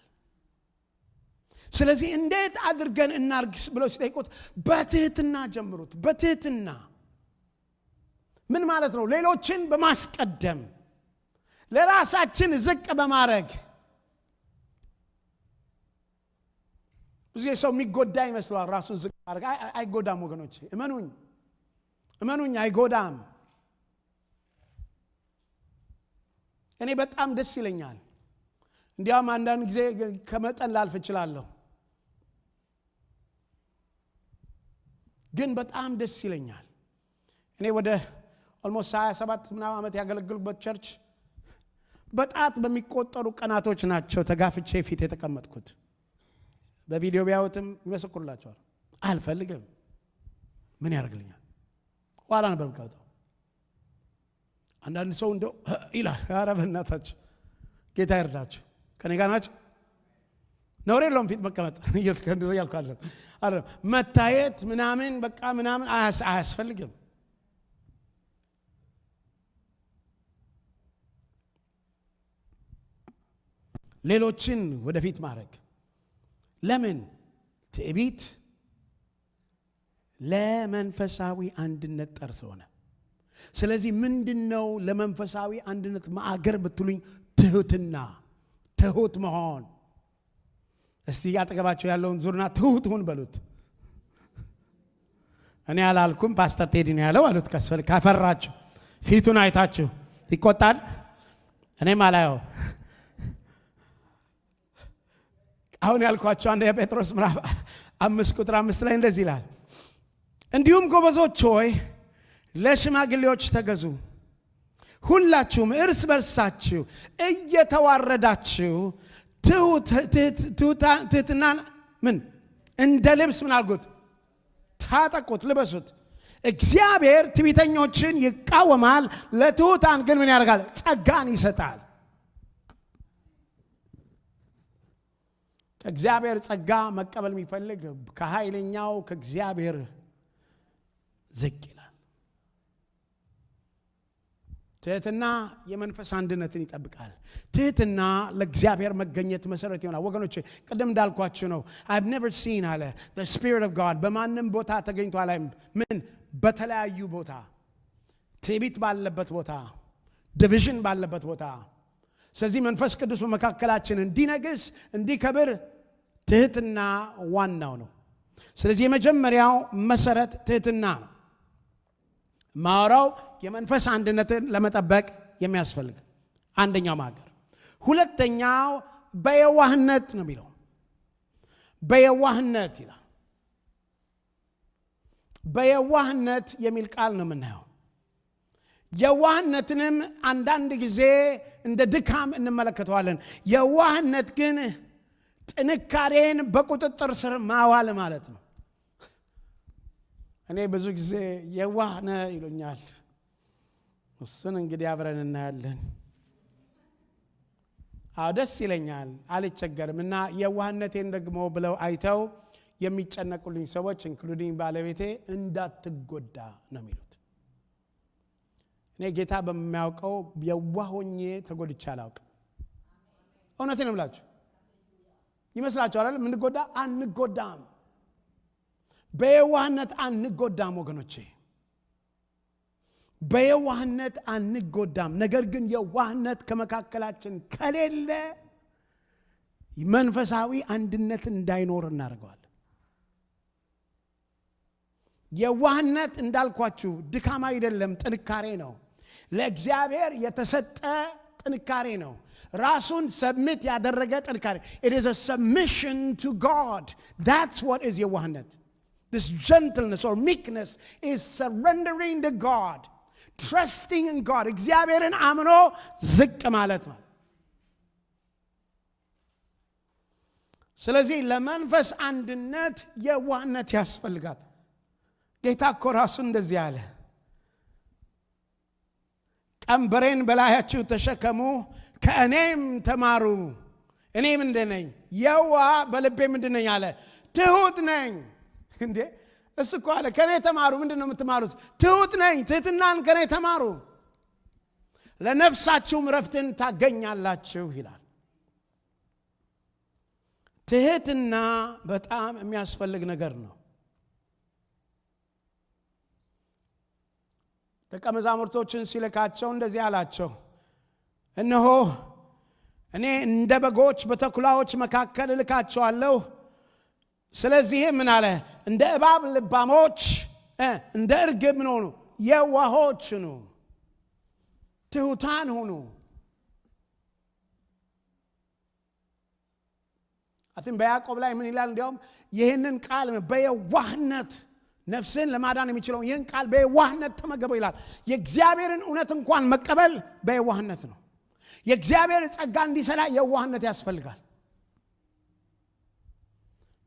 ስለዚህ እንዴት አድርገን እናርግስ ብለው ሲጠይቁት በትህትና ጀምሩት። በትህትና ምን ማለት ነው? ሌሎችን በማስቀደም ለራሳችን ዝቅ በማድረግ። ብዙ ሰው የሚጎዳ ይመስላል ራሱን ዝቅ ማድረግ። አይጎዳም ወገኖች፣ እመኑኝ አይጎዳም። እኔ በጣም ደስ ይለኛል። እንዲያውም አንዳንድ ጊዜ ከመጠን ላልፍ እችላለሁ፣ ግን በጣም ደስ ይለኛል። እኔ ወደ ኦልሞስት 27 ምናምን ዓመት ያገለግሉበት ቸርች በጣት በሚቆጠሩ ቀናቶች ናቸው ተጋፍቼ ፊት የተቀመጥኩት። በቪዲዮ ቢያዩትም ይመሰክሩላቸዋል። አልፈልግም፣ ምን ያደርግልኛል? ኋላ ነበር የምቀመጠው። አንዳንድ ሰው እንደው ይላል፣ ኧረ በእናታችሁ ጌታ ይርዳችሁ፣ ከኔ ጋር ናችሁ። ነውር የለውም ፊት መቀመጥ እያልኩ አይደለም። መታየት ምናምን በቃ ምናምን አያስፈልግም። ሌሎችን ወደፊት ማድረግ። ለምን? ትዕቢት ለመንፈሳዊ አንድነት ጠር ስለሆነ። ስለዚህ ምንድነው ለመንፈሳዊ አንድነት ማዕገር ብትሉኝ፣ ትሁትና፣ ትሁት መሆን። እስቲ ያጠገባቸው ያለውን ዙርና ትሁት ሁን በሉት። እኔ አላልኩም ፓስተር ቴዲ ነው ያለው አሉት። ካፈራችሁ ፊቱን አይታችሁ ይቆጣል። እኔም አላየው። አሁን ያልኳቸው አንደኛ ጴጥሮስ ምዕራፍ 5 ቁጥር 5 ላይ እንደዚህ ይላል፣ እንዲሁም ጎበዞች ሆይ ለሽማግሌዎች ተገዙ፣ ሁላችሁም እርስ በርሳችሁ እየተዋረዳችሁ ትሕትናን ምን እንደ ልብስ ምን አልጉት? ታጠቁት፣ ልበሱት። እግዚአብሔር ትዕቢተኞችን ይቃወማል፣ ለትሑታን ግን ምን ያደርጋል? ጸጋን ይሰጣል። ከእግዚአብሔር ጸጋ መቀበል የሚፈልግ ከኃይለኛው ከእግዚአብሔር ዝቅ ይላል። ትሕትና የመንፈስ አንድነትን ይጠብቃል። ትሕትና ለእግዚአብሔር መገኘት መሰረት ይሆናል። ወገኖቼ ቅድም እንዳልኳችሁ ነው። I've never seen አለ the spirit of God በማንም ቦታ ተገኝቶ አላይም። ምን በተለያዩ ቦታ፣ ትዕቢት ባለበት ቦታ፣ ዲቪዥን ባለበት ቦታ። ስለዚህ መንፈስ ቅዱስ በመካከላችን እንዲነግስ እንዲከብር ትሕትና ዋናው ነው። ስለዚህ የመጀመሪያው መሰረት ትሕትና ነው። ማወራው የመንፈስ አንድነትን ለመጠበቅ የሚያስፈልግ አንደኛው ማገር። ሁለተኛው በየዋህነት ነው የሚለው። በየዋህነት ይላል። በየዋህነት የሚል ቃል ነው የምናየው። የዋህነትንም አንዳንድ ጊዜ እንደ ድካም እንመለከተዋለን። የዋህነት ግን ጥንካሬን በቁጥጥር ስር ማዋል ማለት ነው። እኔ ብዙ ጊዜ የዋህ ነህ ይሉኛል። እሱን እንግዲህ አብረን እናያለን። ደስ ይለኛል፣ አልቸገርም። እና የዋህነቴን ደግሞ ብለው አይተው የሚጨነቁልኝ ሰዎች ኢንክሉዲንግ ባለቤቴ እንዳትጎዳ ነው የሚሉት። እኔ ጌታ በሚያውቀው የዋህ ሆኜ ተጎድቼ አላውቅም። እውነቴን ነው የምላችሁ። ይመስላችኋል አይደል? ምንጎዳ? አንጎዳም። በየዋህነት አንጎዳም ወገኖቼ፣ በየዋህነት አንጎዳም። ነገር ግን የዋህነት ከመካከላችን ከሌለ መንፈሳዊ አንድነት እንዳይኖር እናደርገዋለን። የዋህነት እንዳልኳችሁ ድካም አይደለም፣ ጥንካሬ ነው። ለእግዚአብሔር የተሰጠ ጥንካሬ ነው። ራሱን ሰብሚት ያደረገ ጥንካሬ። It is a submission to God. That's what is የዋህነት. This gentleness or meekness is surrendering to God, trusting in God. እግዚአብሔርን አምኖ ዝቅ ማለት ነው። ስለዚህ ለመንፈስ አንድነት የዋህነት ያስፈልጋል። ጌታ እኮ ራሱ እንደዚህ አለ፣ ቀንበሬን በላያችሁ ተሸከሙ ከእኔም ተማሩ፣ እኔ ምንድን ነኝ? የዋህ በልቤ ምንድን ነኝ አለ? ትሁት ነኝ። እንዴ እሱ እኮ አለ ከእኔ ተማሩ። ምንድን ነው የምትማሩት? ትሁት ነኝ። ትህትናን ከእኔ ተማሩ ለነፍሳችሁም ረፍትን ታገኛላችሁ ይላል። ትህትና በጣም የሚያስፈልግ ነገር ነው። ደቀ መዛሙርቶችን ሲልካቸው እንደዚህ አላቸው፣ እነሆ እኔ እንደ በጎች በተኩላዎች መካከል እልካቸዋለሁ። ስለዚህ ምን አለ? እንደ እባብ ልባሞች፣ እንደ እርግብ ምን ሆኑ? የዋሆች ሁኑ፣ ትሑታን ሁኑ። አሁን በያዕቆብ ላይ ምን ይላል? እንዲያውም ይህንን ቃል በየዋህነት ነፍስን ለማዳን የሚችለው ይህን ቃል በየዋህነት ተመገበው ይላል። የእግዚአብሔርን እውነት እንኳን መቀበል በየዋህነት ነው። የእግዚአብሔር ጸጋ እንዲሰራ የዋህነት ያስፈልጋል።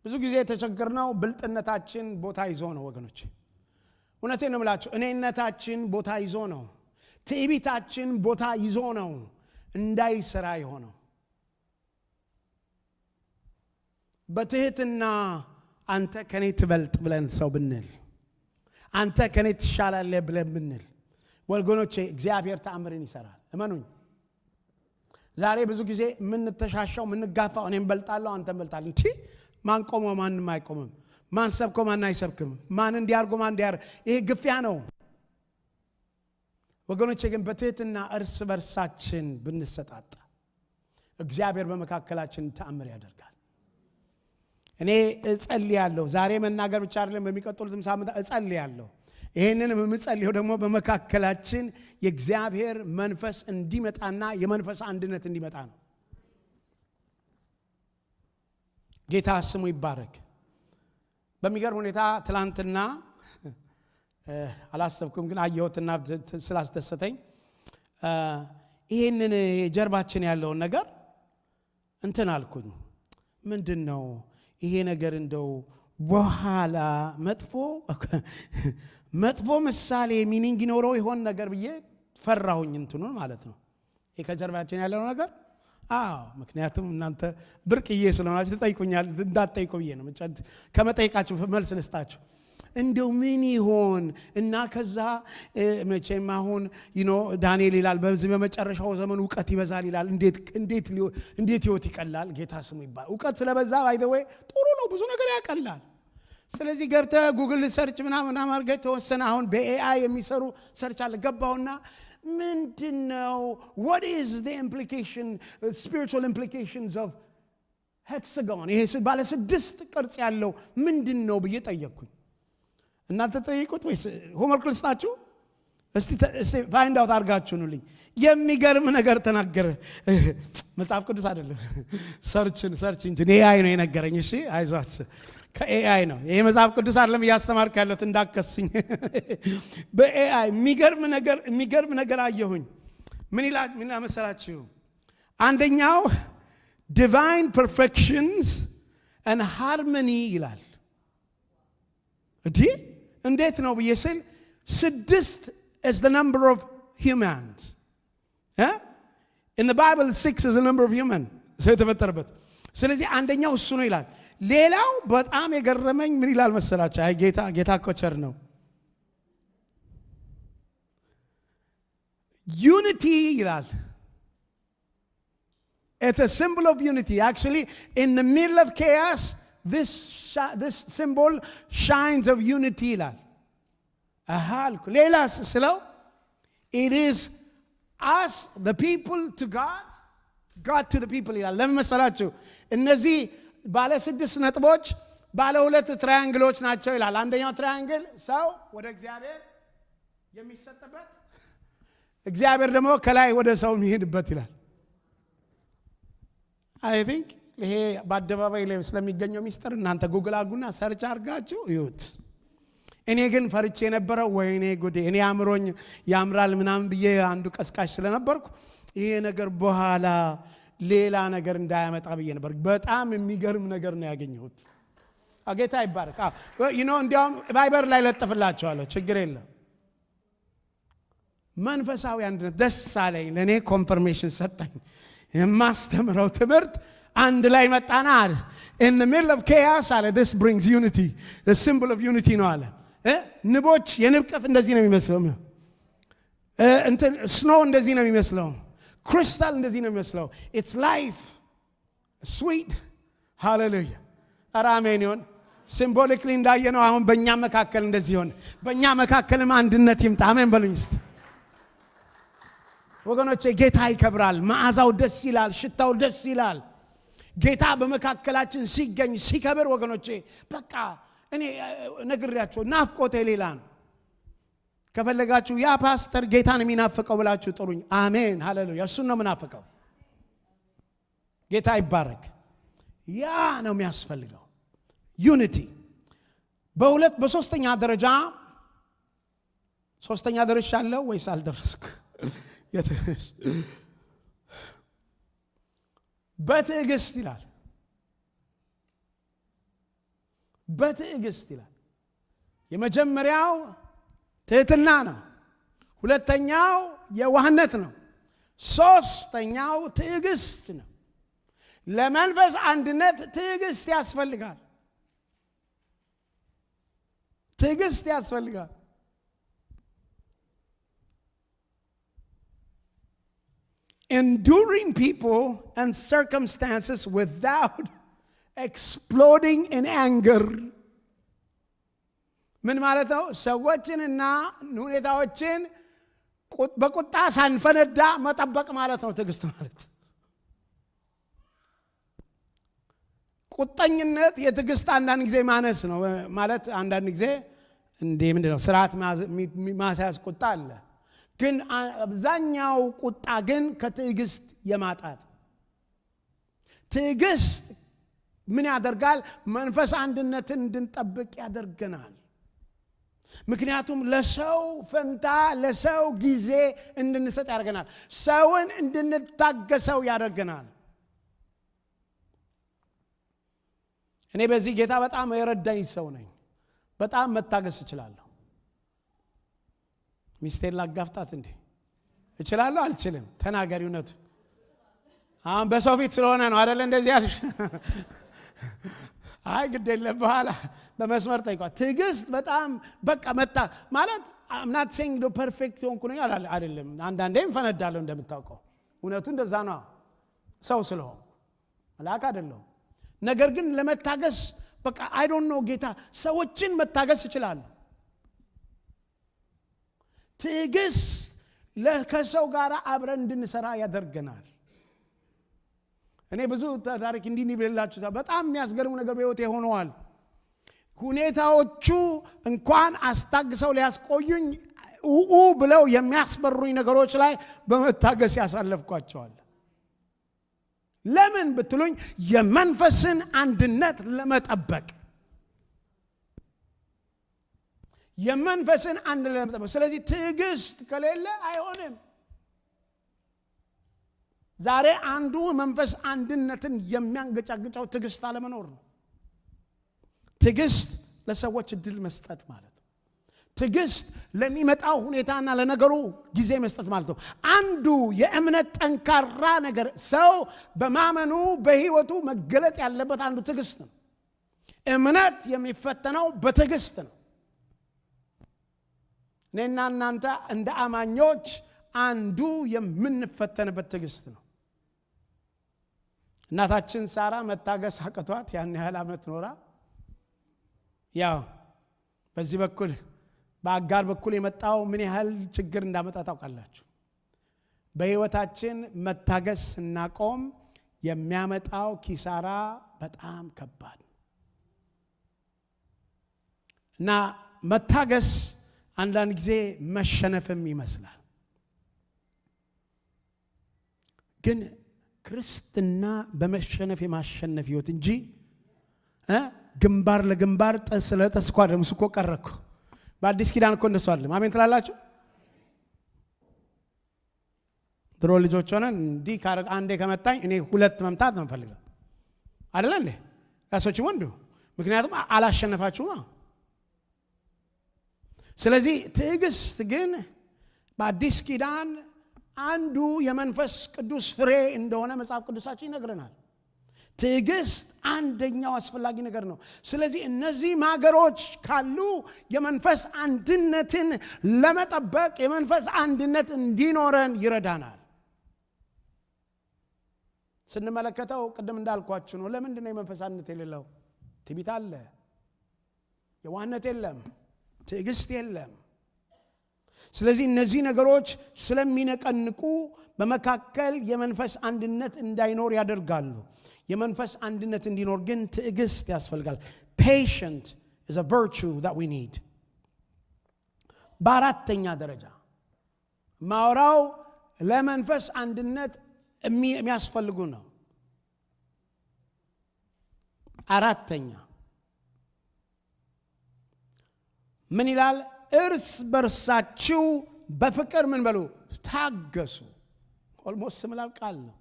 ብዙ ጊዜ የተቸገርነው ብልጥነታችን ቦታ ይዞ ነው ወገኖች። እውነቴን ነው የምላችሁ። እኔነታችን ቦታ ይዞ ነው፣ ትዕቢታችን ቦታ ይዞ ነው እንዳይሰራ የሆነው። በትህትና አንተ ከኔ ትበልጥ ብለን ሰው ብንል፣ አንተ ከኔ ትሻላለህ ብለን ብንል ወገኖቼ እግዚአብሔር ተአምርን ይሰራል። እመኑኝ። ዛሬ ብዙ ጊዜ ምን ተሻሻው ምን ጋፋው እኔም በልጣለሁ አንተ በልጣለህ እንጂ ማን ቆሞ ማንም አይቆምም፣ ማን ሰብኮ ማን አይሰብክም፣ ማን እንዲያርጎ ማን እንዲያር። ይሄ ግፊያ ነው ወገኖቼ። ግን በትህትና እርስ በርሳችን ብንሰጣጣ እግዚአብሔር በመካከላችን ተአምር ያደርጋል። እኔ እጸልያለሁ። ዛሬ መናገር ብቻ አይደለም፣ በሚቀጥሉትም ሳምንት እጸልያለሁ። ይሄንንም የምጸልየው ደግሞ በመካከላችን የእግዚአብሔር መንፈስ እንዲመጣና የመንፈስ አንድነት እንዲመጣ ነው። ጌታ ስሙ ይባረክ። በሚገርም ሁኔታ ትላንትና አላሰብኩም፣ ግን አየሁትና ስላስደሰተኝ ይሄንን ጀርባችን ያለውን ነገር እንትን አልኩኝ። ምንድነው ይሄ ነገር? እንደው በኋላ መጥፎ ምሳሌ ሚኒንግ ይኖረው ይሆን ነገር ብዬ ፈራሁኝ። እንትኑን ማለት ነው ይሄ ከጀርባችን ያለው ነገር። ምክንያቱም እናንተ ብርቅዬ ስለሆናችሁ ትጠይቁኛል። እንዳትጠይቁ ብዬ ነው። ከመጠይቃችሁ መልስ ልስጣችሁ። እንደው ምን ይሆን እና ከዛ መቼም አሁን ዳንኤል ይላል በዚህ በመጨረሻው ዘመን ዕውቀት ይበዛል ይላል። እንዴት ህይወት ይቀላል? ጌታ ስሙ ይባል። ዕውቀት ስለበዛ ባይ ዘ ዌይ ጥሩ ነው፣ ብዙ ነገር ያቀላል። ስለዚህ ገብተህ ጉግል ሰርች ምናምን አድርገህ ተወሰነ። አሁን በኤአይ የሚሰሩ ሰርች አለ። ገባውና ምንድነው what is the implication, spiritual implications of hexagon? ይሄ ባለ 6 ቅርጽ ያለው ምንድነው ብዬ ጠየቅኩኝ። እናንተ ጠይቁት ወይስ ሆምወርክ ልስጣችሁ? እስቲ ፋይንድ አውት አርጋችሁልኝ የሚገርም ነገር ተናገረ መጽሐፍ ቅዱስ አይደለም ሰርች እንጂ AI ነው የነገረኝ እሺ አይዟችሁ ከAI ነው ይሄ መጽሐፍ ቅዱስ አይደለም ያስተማርኩ ያለሁት እንዳከስኝ በAI የሚገርም ነገር አየሁኝ ምን መሰላችሁ አንደኛው divine perfections and harmony ይላል እንዴት ነው ብዬስል 6 is the number of humans in the Bible 6 is the number of human ስለተፈጠረበት ስለዚህ አንደኛው እሱ ነው ይላል ሌላው በጣም የገረመኝ ምን ይላል መሰላችሁ አይ ጌታ ኮቸር ነው unity ይላል it's a symbol of unity actually in the middle of chaos this symbol shines of unity ይላል ሌላስ ስለው it is us the people to God to the people ይላል ለምን መሰላችሁ እነዚህ ባለ 6 ነጥቦች ባለ 2 ትራያንግሎች ናቸው ይላል አንደኛው ትራያንግል ሰው ወደ እግዚአብሔር የሚሰጥበት እግዚአብሔር ደግሞ ከላይ ወደ ሰው የሚሄድበት ይላል I think ይሄ በአደባባይ ላይ ስለሚገኘው ሚስጥር እናንተ ጉግል አድርጉና ሰርች አድርጋችሁ እዩት እኔ ግን ፈርቼ ነበር ወይኔ ጉዴ እኔ አምሮኝ ያምራል ምናምን ብዬ አንዱ ቀስቃሽ ስለነበርኩ ይሄ ነገር በኋላ ሌላ ነገር እንዳያመጣ ብዬ ነበር በጣም የሚገርም ነገር ነው ያገኘሁት አጌታ ይባረክ እንዲያውም ቫይበር ላይ ለጥፍላችኋለሁ ችግር የለም መንፈሳዊ አንድነት ደስ አለኝ ለኔ ኮንፈርሜሽን ሰጠኝ የማስተምረው ትምህርት አንድ ላይ መጣና in the middle of chaos አለ this brings unity the symbol of unity ነው አለ ንቦች የንብቀፍ እንደዚህ ነው የሚመስለው ስኖው እንደዚህ ነው የሚመስለው ክሪስታል እንደዚህ ነው የሚመስለው it's life sweet hallelujah አሜን ይሁን ሲምቦሊክሊ እንዳየነው አሁን በእኛ መካከል እንደዚህ ሆነ በእኛ መካከልም አንድነት ይምጣ አሜን በሉኝ እስቲ ወገኖቼ ጌታ ይከብራል መዓዛው ደስ ይላል ሽታው ደስ ይላል ጌታ በመካከላችን ሲገኝ ሲከብር ወገኖቼ በቃ እኔ ነግሬያችሁ ናፍቆቴ ሌላ ነው ከፈለጋችሁ ያ ፓስተር ጌታን የሚናፍቀው ብላችሁ ጥሩኝ አሜን ሃሌሉያ እሱን ነው ምናፍቀው ጌታ ይባረክ ያ ነው የሚያስፈልገው ዩኒቲ በሶስተኛ ደረጃ ደረጃ ወይስ አልደረስኩ በትዕግስት ይላል የመጀመሪያው ትህትና ነው ሁለተኛው የዋህነት ነው ሶስተኛው ትዕግስት ነው ለመንፈስ አንድነት ትዕግስት ያስፈልጋል enduring people and circumstances without exploding in anger ምን ማለት ነው ሰዎችንና ሁኔታዎችን በቁጣ ሳንፈነዳ መጠበቅ ማለት ነው ትዕግስት ማለት ቁጣኝነት የትዕግስት አንዳንድ ጊዜ ማነስ ነው ማለት አንዳንድ ጊዜ ምንድነው ስርዓት ማሳያዝ ቁጣ አለ ግን አብዛኛው ቁጣ ግን ከትዕግስት የማጣት ትዕግስት ምን ያደርጋል መንፈስ አንድነትን እንድንጠብቅ ያደርገናል ምክንያቱም ለሰው ፈንታ ለሰው ጊዜ እንድንሰጥ ያደርገናል ሰውን እንድንታገሰው ያደርገናል እኔ በዚህ ጌታ በጣም የረዳኝ ሰው ነኝ በጣም መታገስ እችላለሁ ሚስቴን ላጋፍጣት እንዴ እችላለሁ አልችልም ተናገሪው ነቱ አሁን በሰው ፊት ስለሆነ ነው አይደል እንደዚህ ያልሽ አይ ግድ የለም በኋላ በመስመር ጠይቋት ትዕግስት በጣም በቃ መጣ ማለት I'm not saying the perfect ሆንኩ ነው አይደለም አንዳንዴም ፈነዳለሁ እንደምታውቀው እውነቱ እንደዛ ነው ሰው ስለሆነ መልአክ አይደለም ነገር ግን ለመታገስ በቃ I don't know ጌታ ሰዎችን መታገስ ይችላል ትዕግስት ለከሰው ጋር አብረን እንድንሰራ ያደርገናል እኔ ብዙ ታሪክ እንዲብላችሁ በጣም የሚያስገርሙ ነገር በህይወቴ ሆነዋል ሁኔታዎቹ እንኳን አስታግሰው ሊያስቆዩኝ ብለው የሚያስበሩኝ ነገሮች ላይ በመታገስ ያሳለፍኳቸዋል። ለምን ብትሉኝ የመንፈስን አንድነት ለመጠበቅ የመንፈስን አንድነት ለመጠበቅ። ስለዚህ ትዕግስት ከሌለ አይሆንም። ዛሬ አንዱ መንፈስ አንድነትን የሚያንገጫግጫው ትዕግስት አለመኖር ነው። ትዕግስት ለሰዎች እድል መስጠት ማለት ነው። ትዕግስት ለሚመጣው ሁኔታና ለነገሩ ጊዜ መስጠት ማለት ነው። አንዱ የእምነት ጠንካራ ነገር ሰው በማመኑ በህይወቱ መገለጥ ያለበት አንዱ ትዕግስት ነው። እምነት የሚፈተነው በትዕግስት ነው። እኔና እናንተ እንደ አማኞች አንዱ የምንፈተንበት ትዕግስት ነው። እናታችን ሳራ መታገስ አቅቷት ያን ያህል ዓመት ኖራ ያው በዚህ በኩል በአጋር በኩል የመጣው ምን ያህል ችግር እንዳመጣ ታውቃላችሁ። በህይወታችን መታገስ እናቆም የሚያመጣው ኪሳራ በጣም ከባድ እና መታገስ አንዳንድ ጊዜ መሸነፍም ይመስላል። ግን ክርስትና በመሸነፍ የማሸነፍ ህይወት እንጂ ግንባር ለግንባር ጥስ ለጥስ እኮ አይደለም። እኮ ቀረኩ በአዲስ ኪዳን እኮ እንደሱ አይደለም። አሜን ትላላችሁ? ድሮ ልጆች ሆነን እንዲህ ካረግ አንዴ ከመታኝ እኔ ሁለት መምታት ነው የምፈልገው አይደለ እንዴ? ያሶች ወንዱ ምክንያቱም አላሸነፋችሁማ። ስለዚህ ትዕግስት ግን በአዲስ ኪዳን አንዱ የመንፈስ ቅዱስ ፍሬ እንደሆነ መጽሐፍ ቅዱሳችን ይነግረናል። ትዕግስት አንደኛው አስፈላጊ ነገር ነው። ስለዚህ እነዚህ ማገሮች ካሉ የመንፈስ አንድነትን ለመጠበቅ የመንፈስ አንድነት እንዲኖረን ይረዳናል። ስንመለከተው ቅድም እንዳልኳችሁ ነው። ለምንድን ነው የመንፈስ አንድነት የሌለው? ትዕቢት አለ፣ የዋህነት የለም፣ ትዕግስት የለም። ስለዚህ እነዚህ ነገሮች ስለሚነቀንቁ በመካከል የመንፈስ አንድነት እንዳይኖር ያደርጋሉ። የመንፈስ አንድነት እንዲኖር ግን ትዕግስት ያስፈልጋል። Patient is a virtue that we need. በአራተኛ ደረጃ ማውራው ለመንፈስ አንድነት የሚያስፈልጉ ነው። አራተኛ ምን ይላል? እርስ በርሳችሁ በፍቅር ምን በሉ? ታገሱ። ኦልሞስት ስምላል ቃል ነው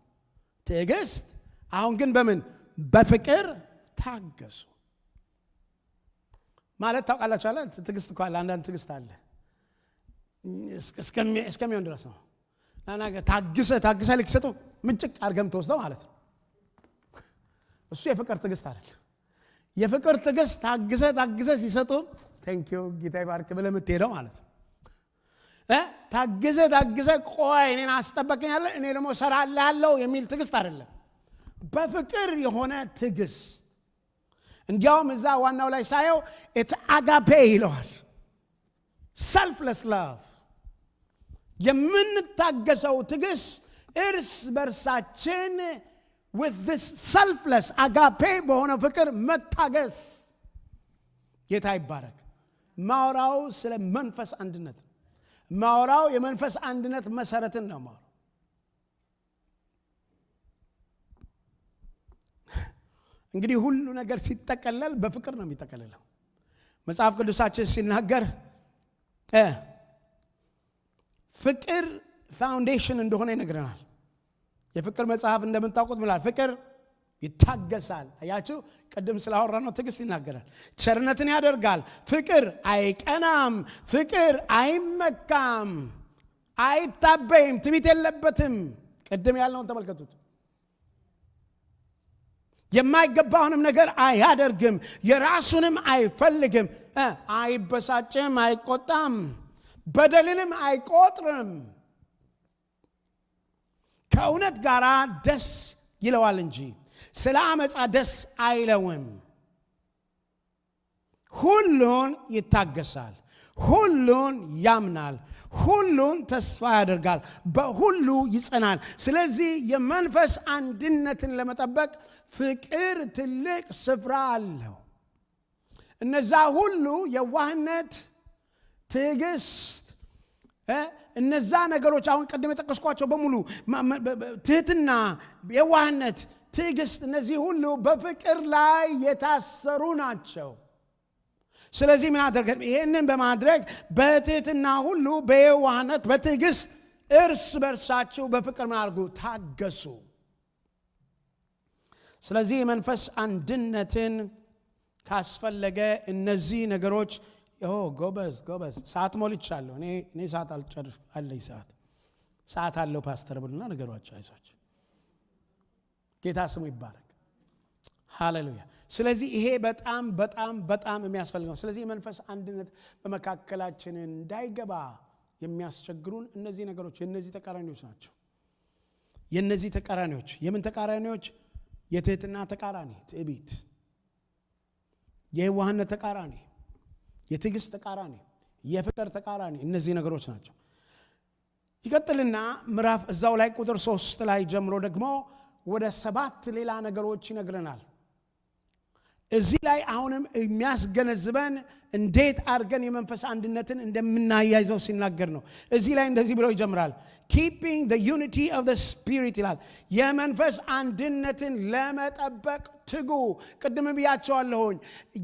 ትዕግስት። አሁን ግን በምን? በፍቅር ታገሱ ማለት ታውቃላችሁ አይደል? ትዕግስት እኮ አለ። አንዳንድ ትዕግስት አለ እስከሚሆን ድረስ ነው። ታግሰ ልክሰጡ ምንጭቅ አድርገም ተወስደው ማለት ነው። እሱ የፍቅር ትዕግስት አይደል። የፍቅር ትዕግስት ታግሰ ሲሰጡ ቴንክ ዩ ጌታ ይባርክ ብለህ የምትሄደው ማለት ነው። ታግሰ ቆይ እኔን አስጠበቀኛለህ እኔ ደግሞ እሰራልሃለሁ የሚል ትዕግስት አይደለም። በፍቅር የሆነ ትዕግስት። እንዲያውም እዛ ዋናው ላይ ሳየው it's agape ይለዋል። selfless love። የምንታገሰው ትዕግስት እርስ በርሳችን with this selfless agape በሆነ ፍቅር መታገስ። ጌታ ይባረክ። ማውራው ስለ መንፈስ አንድነት ማውራው የመንፈስ አንድነት መሰረትን ነው ማውራው። እንግዲህ ሁሉ ነገር ሲጠቀለል በፍቅር ነው የሚጠቀለለው። መጽሐፍ ቅዱሳችን ሲናገር ፍቅር ፋውንዴሽን እንደሆነ ይነግረናል። የፍቅር መጽሐፍ እንደምታውቁት ምላል ፍቅር ይታገሳል። አያችሁ ቀደም ስላወራ ነው ትዕግስት ይናገራል። ቸርነትን ያደርጋል። ፍቅር አይቀናም፣ ፍቅር አይመካም፣ አይታበይም፣ ትዕቢት የለበትም። ቀደም ያልነውን ተመልከቱት። የማይገባውንም ነገር አያደርግም፣ የራሱንም አይፈልግም፣ አይበሳጭም፣ አይቆጣም፣ በደልንም አይቆጥርም፣ ከእውነት ጋር ደስ ይለዋል እንጂ ስለ አመፃ ደስ አይለውም። ሁሉን ይታገሳል፣ ሁሉን ያምናል፣ ሁሉን ተስፋ ያደርጋል፣ በሁሉ ይጸናል። ስለዚህ የመንፈስ አንድነትን ለመጠበቅ ፍቅር ትልቅ ስፍራ አለው። እነዛ ሁሉ የዋህነት፣ ትዕግስት፣ እነዛ ነገሮች አሁን ቀደም የተጠቀስኳቸው በሙሉ ትህትና፣ የዋህነት፣ ትዕግስት እነዚህ ሁሉ በፍቅር ላይ የታሰሩ ናቸው። ስለዚህ ምን አደረገ? ይሄንን በማድረግ በትህትና ሁሉ በየዋህነት በትዕግስት እርስ በርሳችሁ በፍቅር ምን አድርጉ? ታገሱ። ስለዚህ የመንፈስ አንድነትን ካስፈለገ እነዚህ ነገሮች ጎበዝ ሰዓት ሞልቻለሁ። እኔ ሰዓት አልጨርስ አለኝ ሰዓት አለው ፓስተር ብሉና ነገሯቸው አይዟቸው። ጌታ ስሙ ይባረክ። ሃሌሉያ። ስለዚህ ይሄ በጣም በጣም በጣም የሚያስፈልገው። ስለዚህ የመንፈስ አንድነት በመካከላችን እንዳይገባ የሚያስቸግሩን እነዚህ ነገሮች የነዚህ ተቃራኒዎች ናቸው። የነዚህ ተቃራኒዎች የምን ተቃራኒዎች? የትህትና ተቃራኒ ትዕቢት፣ የዋህነት ተቃራኒ የትዕግስት ተቃራኒ፣ የፍቅር ተቃራኒ እነዚህ ነገሮች ናቸው። ይቀጥልና ምዕራፍ እዛው ላይ ቁጥር 3 ላይ ጀምሮ ደግሞ ወደ 7 ሌላ ነገሮች ይነግረናል። እዚህ ላይ አሁንም የሚያስገነዝበን እንዴት አድርገን የመንፈስ አንድነትን እንደምናያይዘው ሲናገር ነው። እዚህ ላይ እንደዚህ ብሎ ይጀምራል። keeping the unity of the spirit ይላል። የመንፈስ አንድነትን ለመጠበቅ ትጉ። ቅድም ብያቸዋለሁኝ።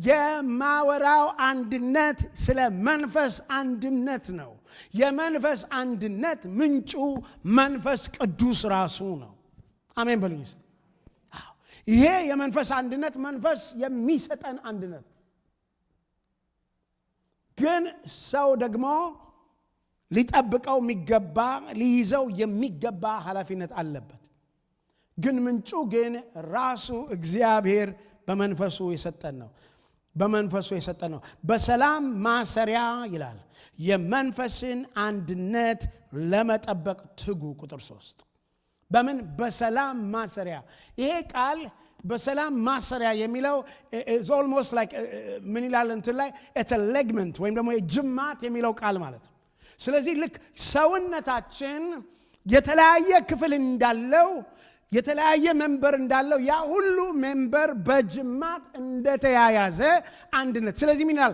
የማወራው አንድነት ስለ መንፈስ አንድነት ነው። የመንፈስ አንድነት ምንጩ መንፈስ ቅዱስ ራሱ ነው። አሜን በሉኝ። ይሄ የመንፈስ አንድነት መንፈስ የሚሰጠን አንድነት ግን ሰው ደግሞ ሊጠብቀው የሚገባ ሊይዘው የሚገባ ኃላፊነት አለበት። ግን ምንጩ ግን ራሱ እግዚአብሔር በመንፈሱ የሰጠን ነው። በመንፈሱ የሰጠን ነው። በሰላም ማሰሪያ ይላል የመንፈስን አንድነት ለመጠበቅ ትጉ። ቁጥር 3 በምን? በሰላም ማሰሪያ። ይሄ ቃል በሰላም ማሰሪያ የሚለው is almost like ምን ይላል እንትን ላይ it's a ligament ወይም ደግሞ የጅማት የሚለው ቃል ማለት ነው። ስለዚህ ልክ ሰውነታችን የተለያየ ክፍል እንዳለው የተለያየ ሜምበር እንዳለው ያ ሁሉ ሜምበር በጅማት እንደተያያዘ አንድነት። ስለዚህ ምን ይላል?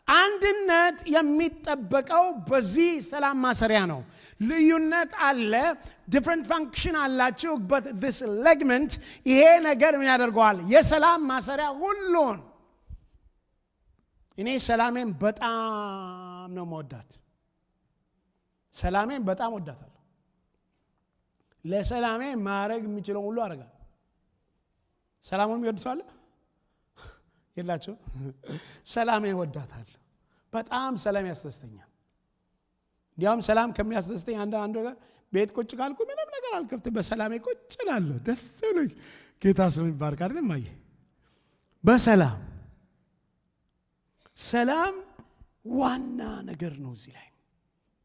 አንድነት የሚጠበቀው በዚህ ሰላም ማሰሪያ ነው። ልዩነት አለ፣ different function አላችሁ but this ligament ይሄ ነገር ምን ያደርገዋል? የሰላም ማሰሪያ ሁሉን። እኔ ሰላሜን በጣም ነው መወዳት። ሰላሜን በጣም ወዳታለሁ። ለሰላሜ ማድረግ የሚችለው ሁሉ አደርጋለሁ። ሰላሙን ይወድሳል የላችሁ? ሰላሜን ወዳታለሁ። በጣም ሰላም ያስደስተኛል። እንዲያውም ሰላም ከሚያስደስተኝ አንድ ጋር ቤት ቁጭ ካልኩ ምንም ነገር አልከፍትም፣ በሰላሜ ቁጭ እላለሁ። ደስ ብሎኝ። ጌታ ስሙ ይባረክ። አይደል ማየ? በሰላም ሰላም ዋና ነገር ነው እዚህ ላይ።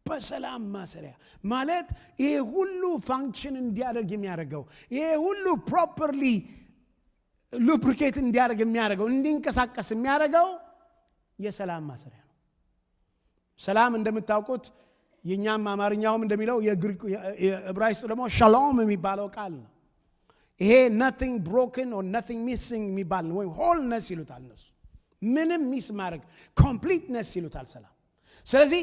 በሰላም ማሰሪያ ማለት ይሄ ሁሉ ፋንክሽን እንዲያደርግ የሚያደርገው ይሄ ሁሉ ፕሮፐርሊ ሉብሪኬት እንዲያደርግ የሚያደርገው እንዲንቀሳቀስ የሚያደርገው የሰላም ማሰሪያ ነው። ሰላም እንደምታውቁት የኛም አማርኛውም እንደሚለው የዕብራይስጥ ደግሞ ሻሎም የሚባለው ቃል ነው። ይሄ nothing broken or nothing missing የሚባል ነው። ወይ wholeness ይሉታል እነሱ። ምንም ሚስ ማድረግ completeness ይሉታል ሰላም። ስለዚህ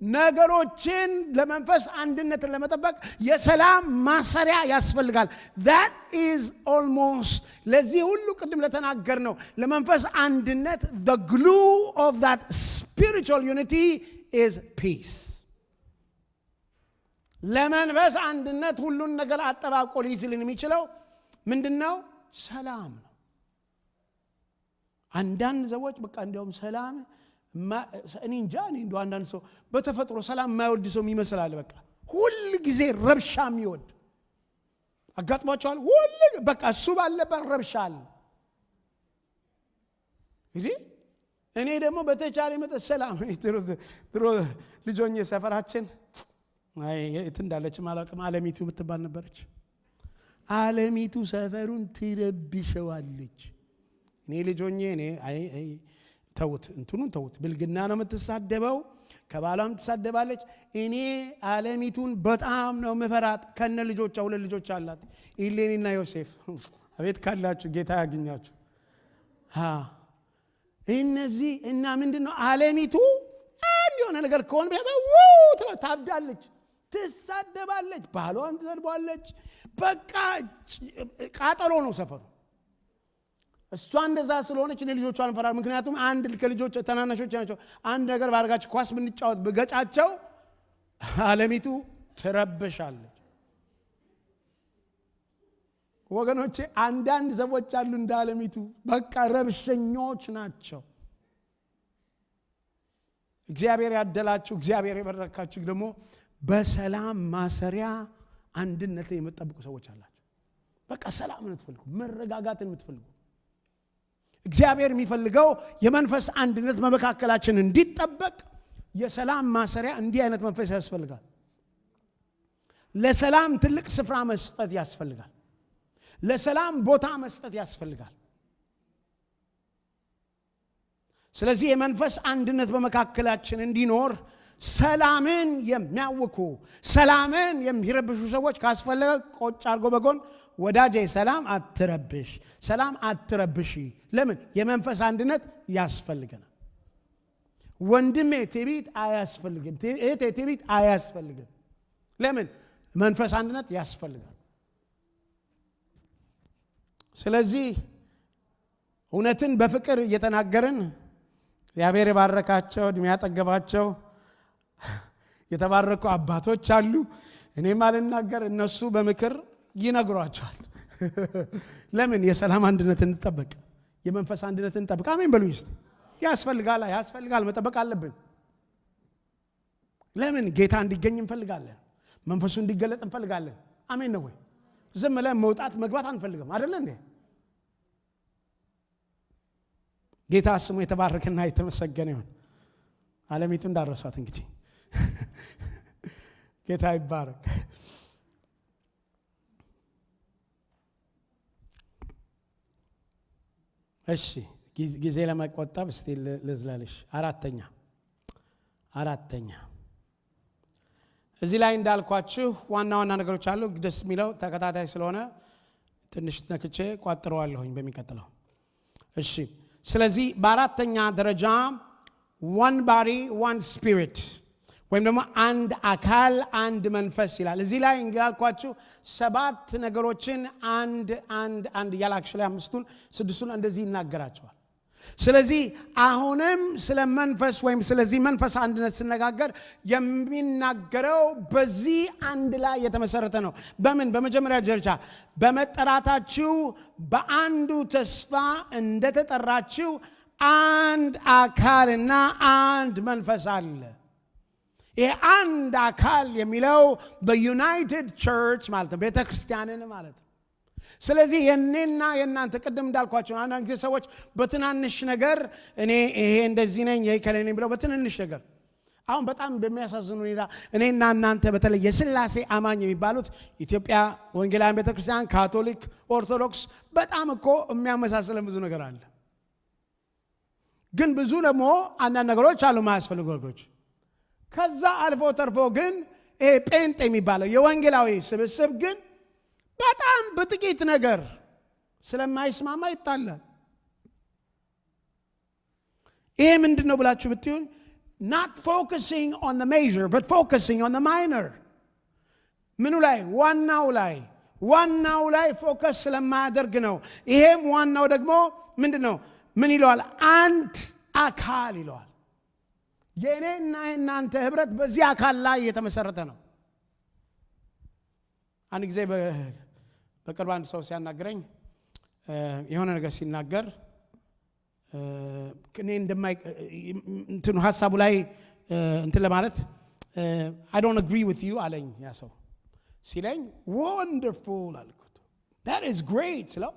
ነገሮችን ለመንፈስ አንድነትን ለመጠበቅ የሰላም ማሰሪያ ያስፈልጋል። that is almost ለዚህ ሁሉ ቅድም ለተናገር ነው ለመንፈስ አንድነት the glue of that spiritual unity is peace። ለመንፈስ አንድነት ሁሉን ነገር አጠባቆ ሊይዝልን የሚችለው ምንድነው? ሰላም ነው። አንዳንድ ሰዎች በቃ እንዲያውም ሰላም እኔ እንጃ እንደው አንዳንድ ሰው በተፈጥሮ ሰላም የማይወድ ሰው ይመስላል። በቃ ሁሉ ጊዜ ረብሻ የሚወድ አጋጥሟቸዋል። ሁሉ በቃ እሱ ባለበት ረብሻ አለ። እኔ ደግሞ በተቻለ መጠን ሰላም ድሮ ልጆኜ ሰፈራችን የት እንዳለች ማላውቅም ዓለሚቱ የምትባል ነበረች። ዓለሚቱ ሰፈሩን ትረብሸዋለች። እኔ ልጆኜ ተውት እንትኑን ተውት፣ ብልግና ነው የምትሳደበው፣ ከባሏም ትሳደባለች። እኔ ዓለሚቱን በጣም ነው መፈራት። ከነ ልጆቿ 2 ልጆች አላት፣ ኢሌኒና ዮሴፍ። አቤት ካላችሁ ጌታ ያግኛችሁ። እነዚህ እና ምንድነው ዓለሚቱ አንድ የሆነ ነገር ከሆነ ታብዳለች፣ ትሳደባለች፣ ባሏን ትሰድባለች። በቃ ቃጠሎ ነው ሰፈሩ። እሷ እንደዛ ስለሆነች እኔ ልጆቿን ፈራ። ምክንያቱም አንድ ከልጆች ተናናሾች ናቸው። አንድ ነገር ባርጋችሁ ኳስ ብንጫወት በገጫቸው ዓለሚቱ ትረብሻለች። ወገኖቼ አንዳንድ ሰዎች አሉ እንደ ዓለሚቱ በቃ ረብሸኞች ናቸው። እግዚአብሔር ያደላችሁ፣ እግዚአብሔር የበረካችሁ ደግሞ በሰላም ማሰሪያ አንድነትን የምትጠብቁ ሰዎች አላችሁ። በቃ ሰላምን የምትፈልጉ፣ መረጋጋትን የምትፈልጉ። እግዚአብሔር የሚፈልገው የመንፈስ አንድነት በመካከላችን እንዲጠበቅ የሰላም ማሰሪያ እንዲህ አይነት መንፈስ ያስፈልጋል። ለሰላም ትልቅ ስፍራ መስጠት ያስፈልጋል። ለሰላም ቦታ መስጠት ያስፈልጋል። ስለዚህ የመንፈስ አንድነት በመካከላችን እንዲኖር ሰላምን የሚያውኩ ሰላምን የሚረብሹ ሰዎች ካስፈለገ ቆጭ አድርጎ በጎን ወዳጄ ሰላም አትረብሽ፣ ሰላም አትረብሺ። ለምን? የመንፈስ አንድነት ያስፈልገናል። ወንድሜ ትዕቢት አያስፈልግም፣ እህቴ ትዕቢት አያስፈልግም። ለምን? መንፈስ አንድነት ያስፈልጋል። ስለዚህ እውነትን በፍቅር እየተናገርን እግዚአብሔር የባረካቸው እድሜ ያጠገባቸው የተባረኩ አባቶች አሉ። እኔም አልናገር፣ እነሱ በምክር ይነግሯቸዋል። ለምን? የሰላም አንድነትን እንጠብቅ፣ የመንፈስ አንድነትን እንጠብቅ። አሜን በሉኝ እስቲ። ያስፈልጋል፣ መጠበቅ አለብን። ለምን? ጌታ እንዲገኝ እንፈልጋለን፣ መንፈሱ እንዲገለጥ እንፈልጋለን። አሜን ነው ወይ? ዝም ብለን መውጣት መግባት አንፈልግም አይደል እንዴ? ጌታ ስሙ የተባረከና የተመሰገነ ይሁን። ዓለሚቱ እንዳረሷት እንግዲህ ጌታ ይባረክ። እሺ ጊዜ ለመቆጠብ እስቲ ልዝላለሽ። አራተኛ እዚህ ላይ እንዳልኳችሁ ዋና ነገሮች አሉ። ደስ የሚለው ተከታታይ ስለሆነ ትንሽ ነክቼ ቋጥረዋለሁኝ በሚቀጥለው። እሺ ስለዚህ በአራተኛ ደረጃ one body one spirit ወይም ደግሞ አንድ አካል አንድ መንፈስ ይላል። እዚህ ላይ እንግዲያልኳችሁ 7 ነገሮችን አንድ ያላክሽለ 5ቱን 6ቱን እንደዚህ ይናገራቸዋል። ስለዚህ አሁንም ስለ መንፈስ ወይም ስለዚህ መንፈስ አንድነት ስነጋገር የሚናገረው በዚህ አንድ ላይ የተመሰረተ ነው። በምን? በመጀመሪያ ደረጃ በመጠራታችሁ በአንዱ ተስፋ እንደተጠራችሁ አንድ አካልና አንድ መንፈስ አለ። ይሄ አንድ አካል የሚለው በዩናይትድ ቸርች ማለት ነው፣ ቤተ ክርስቲያንን ማለት ነው። ስለዚህ የኔና የናንተ ቅድም እንዳልኳችሁ አንዳንድ ጊዜ ሰዎች በትናንሽ ነገር እኔ ይሄ እንደዚህ ነኝ ይሄ ከለኔ ብለው በትናንሽ ነገር አሁን በጣም በሚያሳዝኑ ሁኔታ እኔና እናንተ በተለይ የሥላሴ አማኝ የሚባሉት ኢትዮጵያ ወንጌላውያን ቤተክርስቲያን፣ ካቶሊክ፣ ኦርቶዶክስ በጣም እኮ የሚያመሳስለን ብዙ ነገር አለ። ግን ብዙ ደግሞ አንዳንድ ነገሮች አሉ ማያስፈልጉ ነገሮች። ከዛ አልፎ ተርፎ ግን ይሄ ጴንጤ የሚባለው የወንጌላዊ ስብስብ ግን በጣም በጥቂት ነገር ስለማይስማማ ይጣላል። ይሄ ምንድነው ብላችሁ ብትዩን not focusing on the major but focusing on the minor። ምኑ ላይ? ዋናው ላይ ፎከስ ስለማያደርግ ነው። ይሄም ዋናው ደግሞ ምንድነው? ምን ይለዋል? አንድ አካል ይለዋል። የኔና የናንተ ህብረት በዚህ አካል ላይ የተመሰረተ ነው። አንድ ጊዜ በቅርብ አንድ ሰው ሲያናግረኝ የሆነ ነገር ሲናገር እኔ እንትኑ ሐሳቡ ላይ እንትን ለማለት I don't agree with you አለኝ። ያ ሰው ሲለኝ wonderful አልኩት። that is great ስለው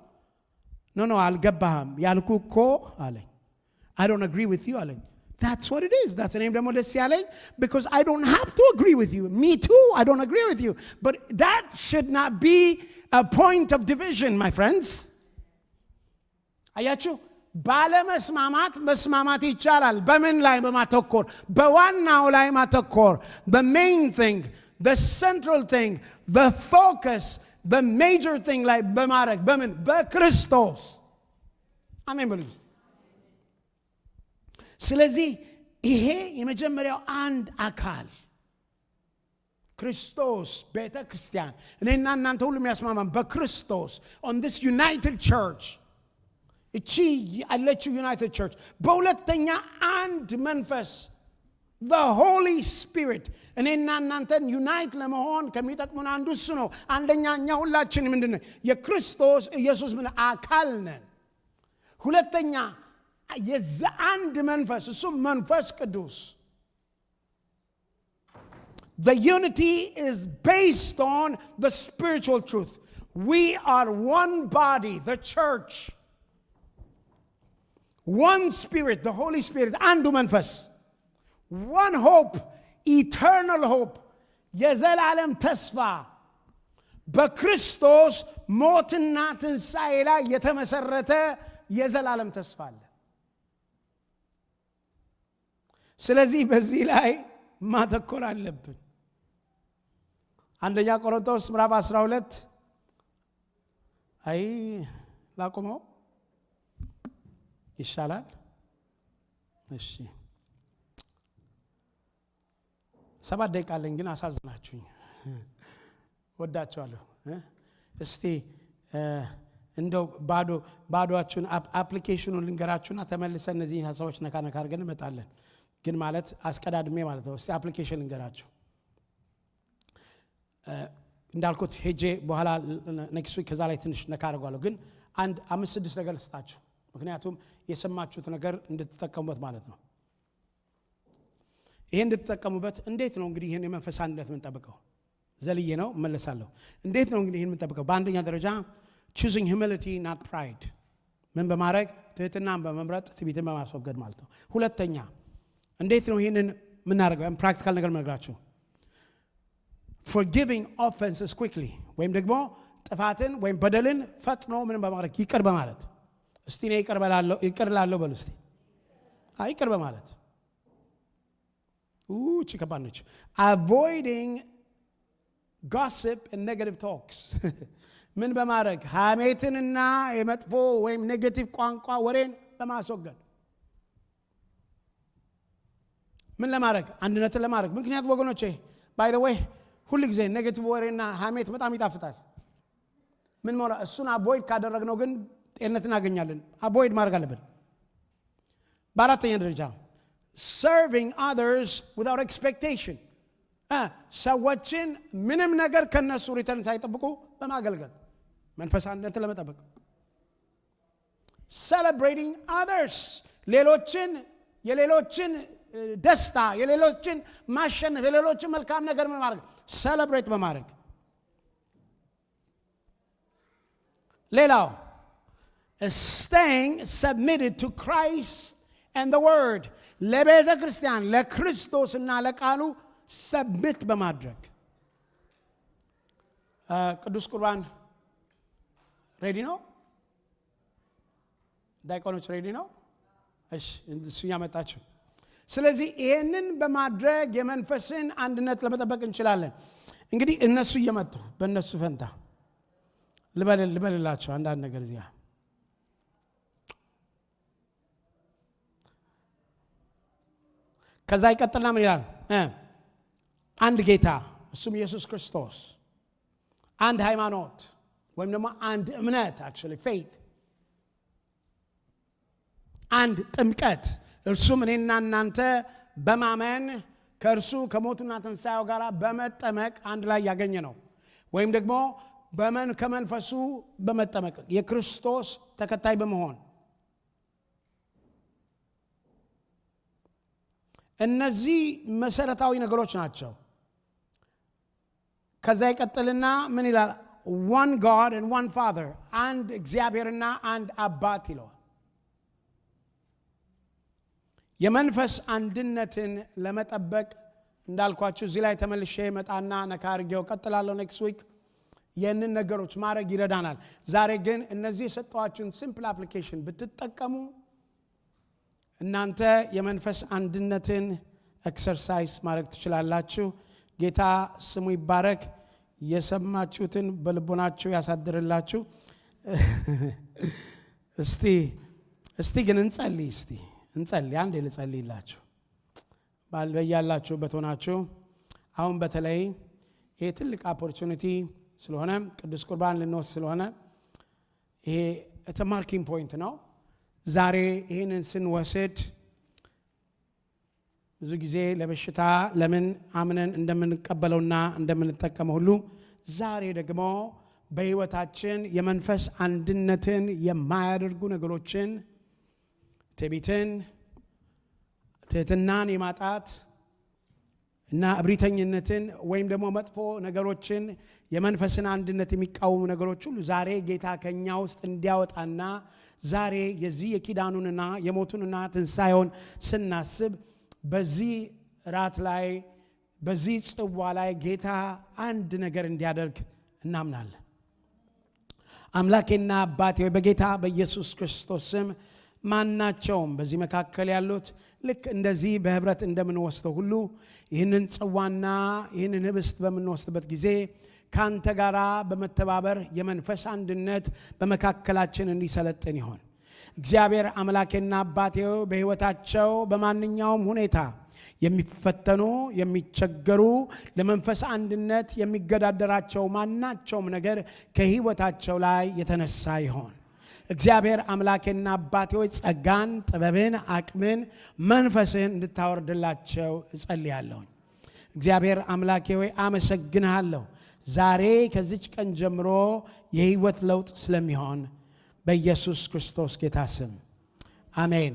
no አልገባህም ያልኩ እኮ አለኝ። I don't agree with you አለኝ። That's what it is. That's the name of the Sialay, because I don't have to agree with you. Me too, I don't agree with you. But that should not be a point of division, my friends. Ayachu, መስማማት ይቻላል። በምን ላይ? በማተኮር በዋናው ላይ ማተኮር። The main thing, the central thing, the focus, the major thing ላይ በማድረግ በምን? በክርስቶስ። አሜን በሉ። ስለዚህ ይሄ የመጀመሪያው አንድ አካል ክርስቶስ ቤተ ክርስቲያን እኔና እናንተ ሁሉ የሚያስማማን በክርስቶስ on this united church እቺ ያለችው ዩናይትድ ቸርች በሁለተኛ አንድ መንፈስ the holy spirit እኔና እናንተን ዩናይት ለመሆን ከሚጠቅሙን አንዱ እሱ ነው። አንደኛ እኛ ሁላችን ምንድነው የክርስቶስ ኢየሱስ ምን አካል ነን። ሁለተኛ የዛ አንድ መንፈስ እሱ መንፈስ ቅዱስ the unity is based on the spiritual truth. We are one body, the church, one spirit, the Holy Spirit, አንዱ መንፈስ, one hope, eternal hope, የዘላለም ተስፋ በክርስቶስ ሞትና ትንሣኤ ላይ የተመሰረተ የዘላለም ተስፋ አለ። ስለዚህ በዚህ ላይ ማተኮር አለብን። አንደኛ ቆሮንቶስ ምዕራፍ 12 አይ ላቆመው ይሻላል። እሺ 7 ደቂቃ አለኝ ግን አሳዝናችሁኝ ወዳችኋለሁ። እስቲ እንደው ባዶአችሁን አፕሊኬሽኑን ልንገራችሁና ተመልሰን እነዚህ ሐሳቦች ነካ አድርገን እንመጣለን። ግን ማለት አስቀዳድሜ ማለት ነው። እስቲ አፕሊኬሽን ልንገራችሁ። እንዳልኩት ሄጄ በኋላ ኔክስት ዊክ ከዛ ላይ ትንሽ ነካ አድርጓለሁ። ግን አንድ 5-6 ነገር ልስጣችሁ፣ ምክንያቱም የሰማችሁት ነገር እንድትጠቀሙበት ማለት ነው። ይሄን እንድትጠቀሙበት እንዴት ነው እንግዲህ ይሄን የመንፈስ አንድነት የምንጠብቀው? ዘልዬ ነው እመለሳለሁ። እንዴት ነው እንግዲህ ይሄን የምንጠብቀው? በአንደኛ ደረጃ choosing humility not pride፣ ምን በማድረግ ትህትናን በመምረጥ ትዕቢትን በማስወገድ ማለት ነው። ሁለተኛ እንዴት ነው ይሄንን ምናደርገው? ፕራክቲካል ነገር መነግራችሁ። forgiving offenses quickly፣ ወይም ደግሞ ጥፋትን ወይም በደልን ፈጥኖ ምን በማድረግ ይቅር በማለት። እስቲ ነው ይቅር ላለው በሉ እስቲ። ይቅር በማለት ከባድ ነች። avoiding gossip and negative talks ምን በማድረግ ሐሜትንና የመጥፎ ወይም ኔጌቲቭ ቋንቋ ወሬን በማስወገድ ምን ለማድረግ? አንድነትን ለማድረግ። ምክንያቱም ወገኖቼ by the way ሁሉ ጊዜ ኔጌቲቭ ወሬና ሐሜት በጣም ይጣፍጣል። ምን ማለት እሱን አቮይድ ካደረግነው ግን ጤንነት እናገኛለን። አቮይድ ማድረግ አለብን። በአራተኛ ደረጃ serving others without expectation፣ ሰዎችን ምንም ነገር ከነሱ ሪተርን ሳይጠብቁ በማገልገል መንፈስ አንድነትን ለመጠበቅ። celebrating others፣ የሌሎችን ደስታ፣ የሌሎችን ማሸነፍ፣ የሌሎችን መልካም ነገር በማድረግ celebrate በማድረግ። ሌላው staying submitted to Christ and the word፣ ለቤተ ክርስቲያን ለክርስቶስና ለቃሉ ሰብሚት በማድረግ። ቅዱስ ቁርባን ሬዲ ነው? ዳይቆኖች ሬዲ ነው? እሺ እሱ ያመጣችሁ። ስለዚህ ይሄንን በማድረግ የመንፈስን አንድነት ለመጠበቅ እንችላለን። እንግዲህ እነሱ እየመጡ በእነሱ ፈንታ ልበልላቸው አንዳንድ ነገር እዚያ ከዛ ይቀጥልና ምን ይላል? አንድ ጌታ እሱም ኢየሱስ ክርስቶስ፣ አንድ ሃይማኖት ወይም ደግሞ አንድ እምነት actually faith፣ አንድ ጥምቀት እርሱም እኔና እናንተ በማመን ከእርሱ ከሞቱና ትንሣኤው ጋር በመጠመቅ አንድ ላይ ያገኘ ነው። ወይም ደግሞ ከመንፈሱ በመጠመቅ የክርስቶስ ተከታይ በመሆን እነዚህ መሰረታዊ ነገሮች ናቸው። ከዛ ይቀጥልና ምን ይላል? one God and one Father፣ አንድ እግዚአብሔርና አንድ አባት ይለዋል። የመንፈስ አንድነትን ለመጠበቅ እንዳልኳችሁ እዚህ ላይ ተመልሼ መጣና ነካ አድርጌው ቀጥላለሁ። ኔክስት ዊክ የነን ነገሮች ማድረግ ይረዳናል። ዛሬ ግን እነዚህ የሰጠኋችሁን ሲምፕል አፕሊኬሽን ብትጠቀሙ እናንተ የመንፈስ አንድነትን ኤክሰርሳይዝ ማድረግ ትችላላችሁ። ጌታ ስሙ ይባረክ። የሰማችሁትን በልቦናችሁ ያሳድርላችሁ። እስቲ ግን እንጸልይ። አንዴ ልጸልይላችሁ። ባልበያላችሁበት ሆናችሁ አሁን በተለይ ይሄ ትልቅ ኦፖርቹኒቲ ስለሆነ ቅዱስ ቁርባን ልንወስድ ስለሆነ ይሄ it's a marking point ነው። ዛሬ ይሄንን ስንወስድ ብዙ ጊዜ ለበሽታ ለምን አምነን እንደምንቀበለውና እንደምንጠቀመው ሁሉ ዛሬ ደግሞ በህይወታችን የመንፈስ አንድነትን የማያደርጉ ነገሮችን ትዕቢትን የማጣት እና እብሪተኝነትን ወይም ደግሞ መጥፎ ነገሮችን የመንፈስን አንድነት የሚቃወሙ ነገሮች ሁሉ ዛሬ ጌታ ከኛ ውስጥ እንዲያወጣና ዛሬ የዚህ የኪዳኑንና የሞቱንና ትንሣኤውን ስናስብ በዚህ ራት ላይ በዚህ ጽዋ ላይ ጌታ አንድ ነገር እንዲያደርግ እናምናለን። አምላኬና አባቴ በጌታ በኢየሱስ ክርስቶስ ስም ማናቸውም በዚህ መካከል ያሉት ልክ እንደዚህ በህብረት እንደምንወስደው ሁሉ ይህንን ጽዋና ይህንን ህብስት በምንወስድበት ጊዜ ካንተ ጋራ በመተባበር የመንፈስ አንድነት በመካከላችን እንዲሰለጥን ይሆን። እግዚአብሔር አምላኬና አባቴ በህይወታቸው በማንኛውም ሁኔታ የሚፈተኑ የሚቸገሩ ለመንፈስ አንድነት የሚገዳደራቸው ማናቸውም ነገር ከህይወታቸው ላይ የተነሳ ይሆን። እግዚአብሔር አምላኬና አባቴ ሆይ ጸጋን፣ ጥበብን፣ አቅምን፣ መንፈስን እንድታወርድላቸው እጸልያለሁ። እግዚአብሔር አምላኬ ሆይ አመሰግንሃለሁ። ዛሬ ከዚች ቀን ጀምሮ የህይወት ለውጥ ስለሚሆን በኢየሱስ ክርስቶስ ጌታ ስም አሜን።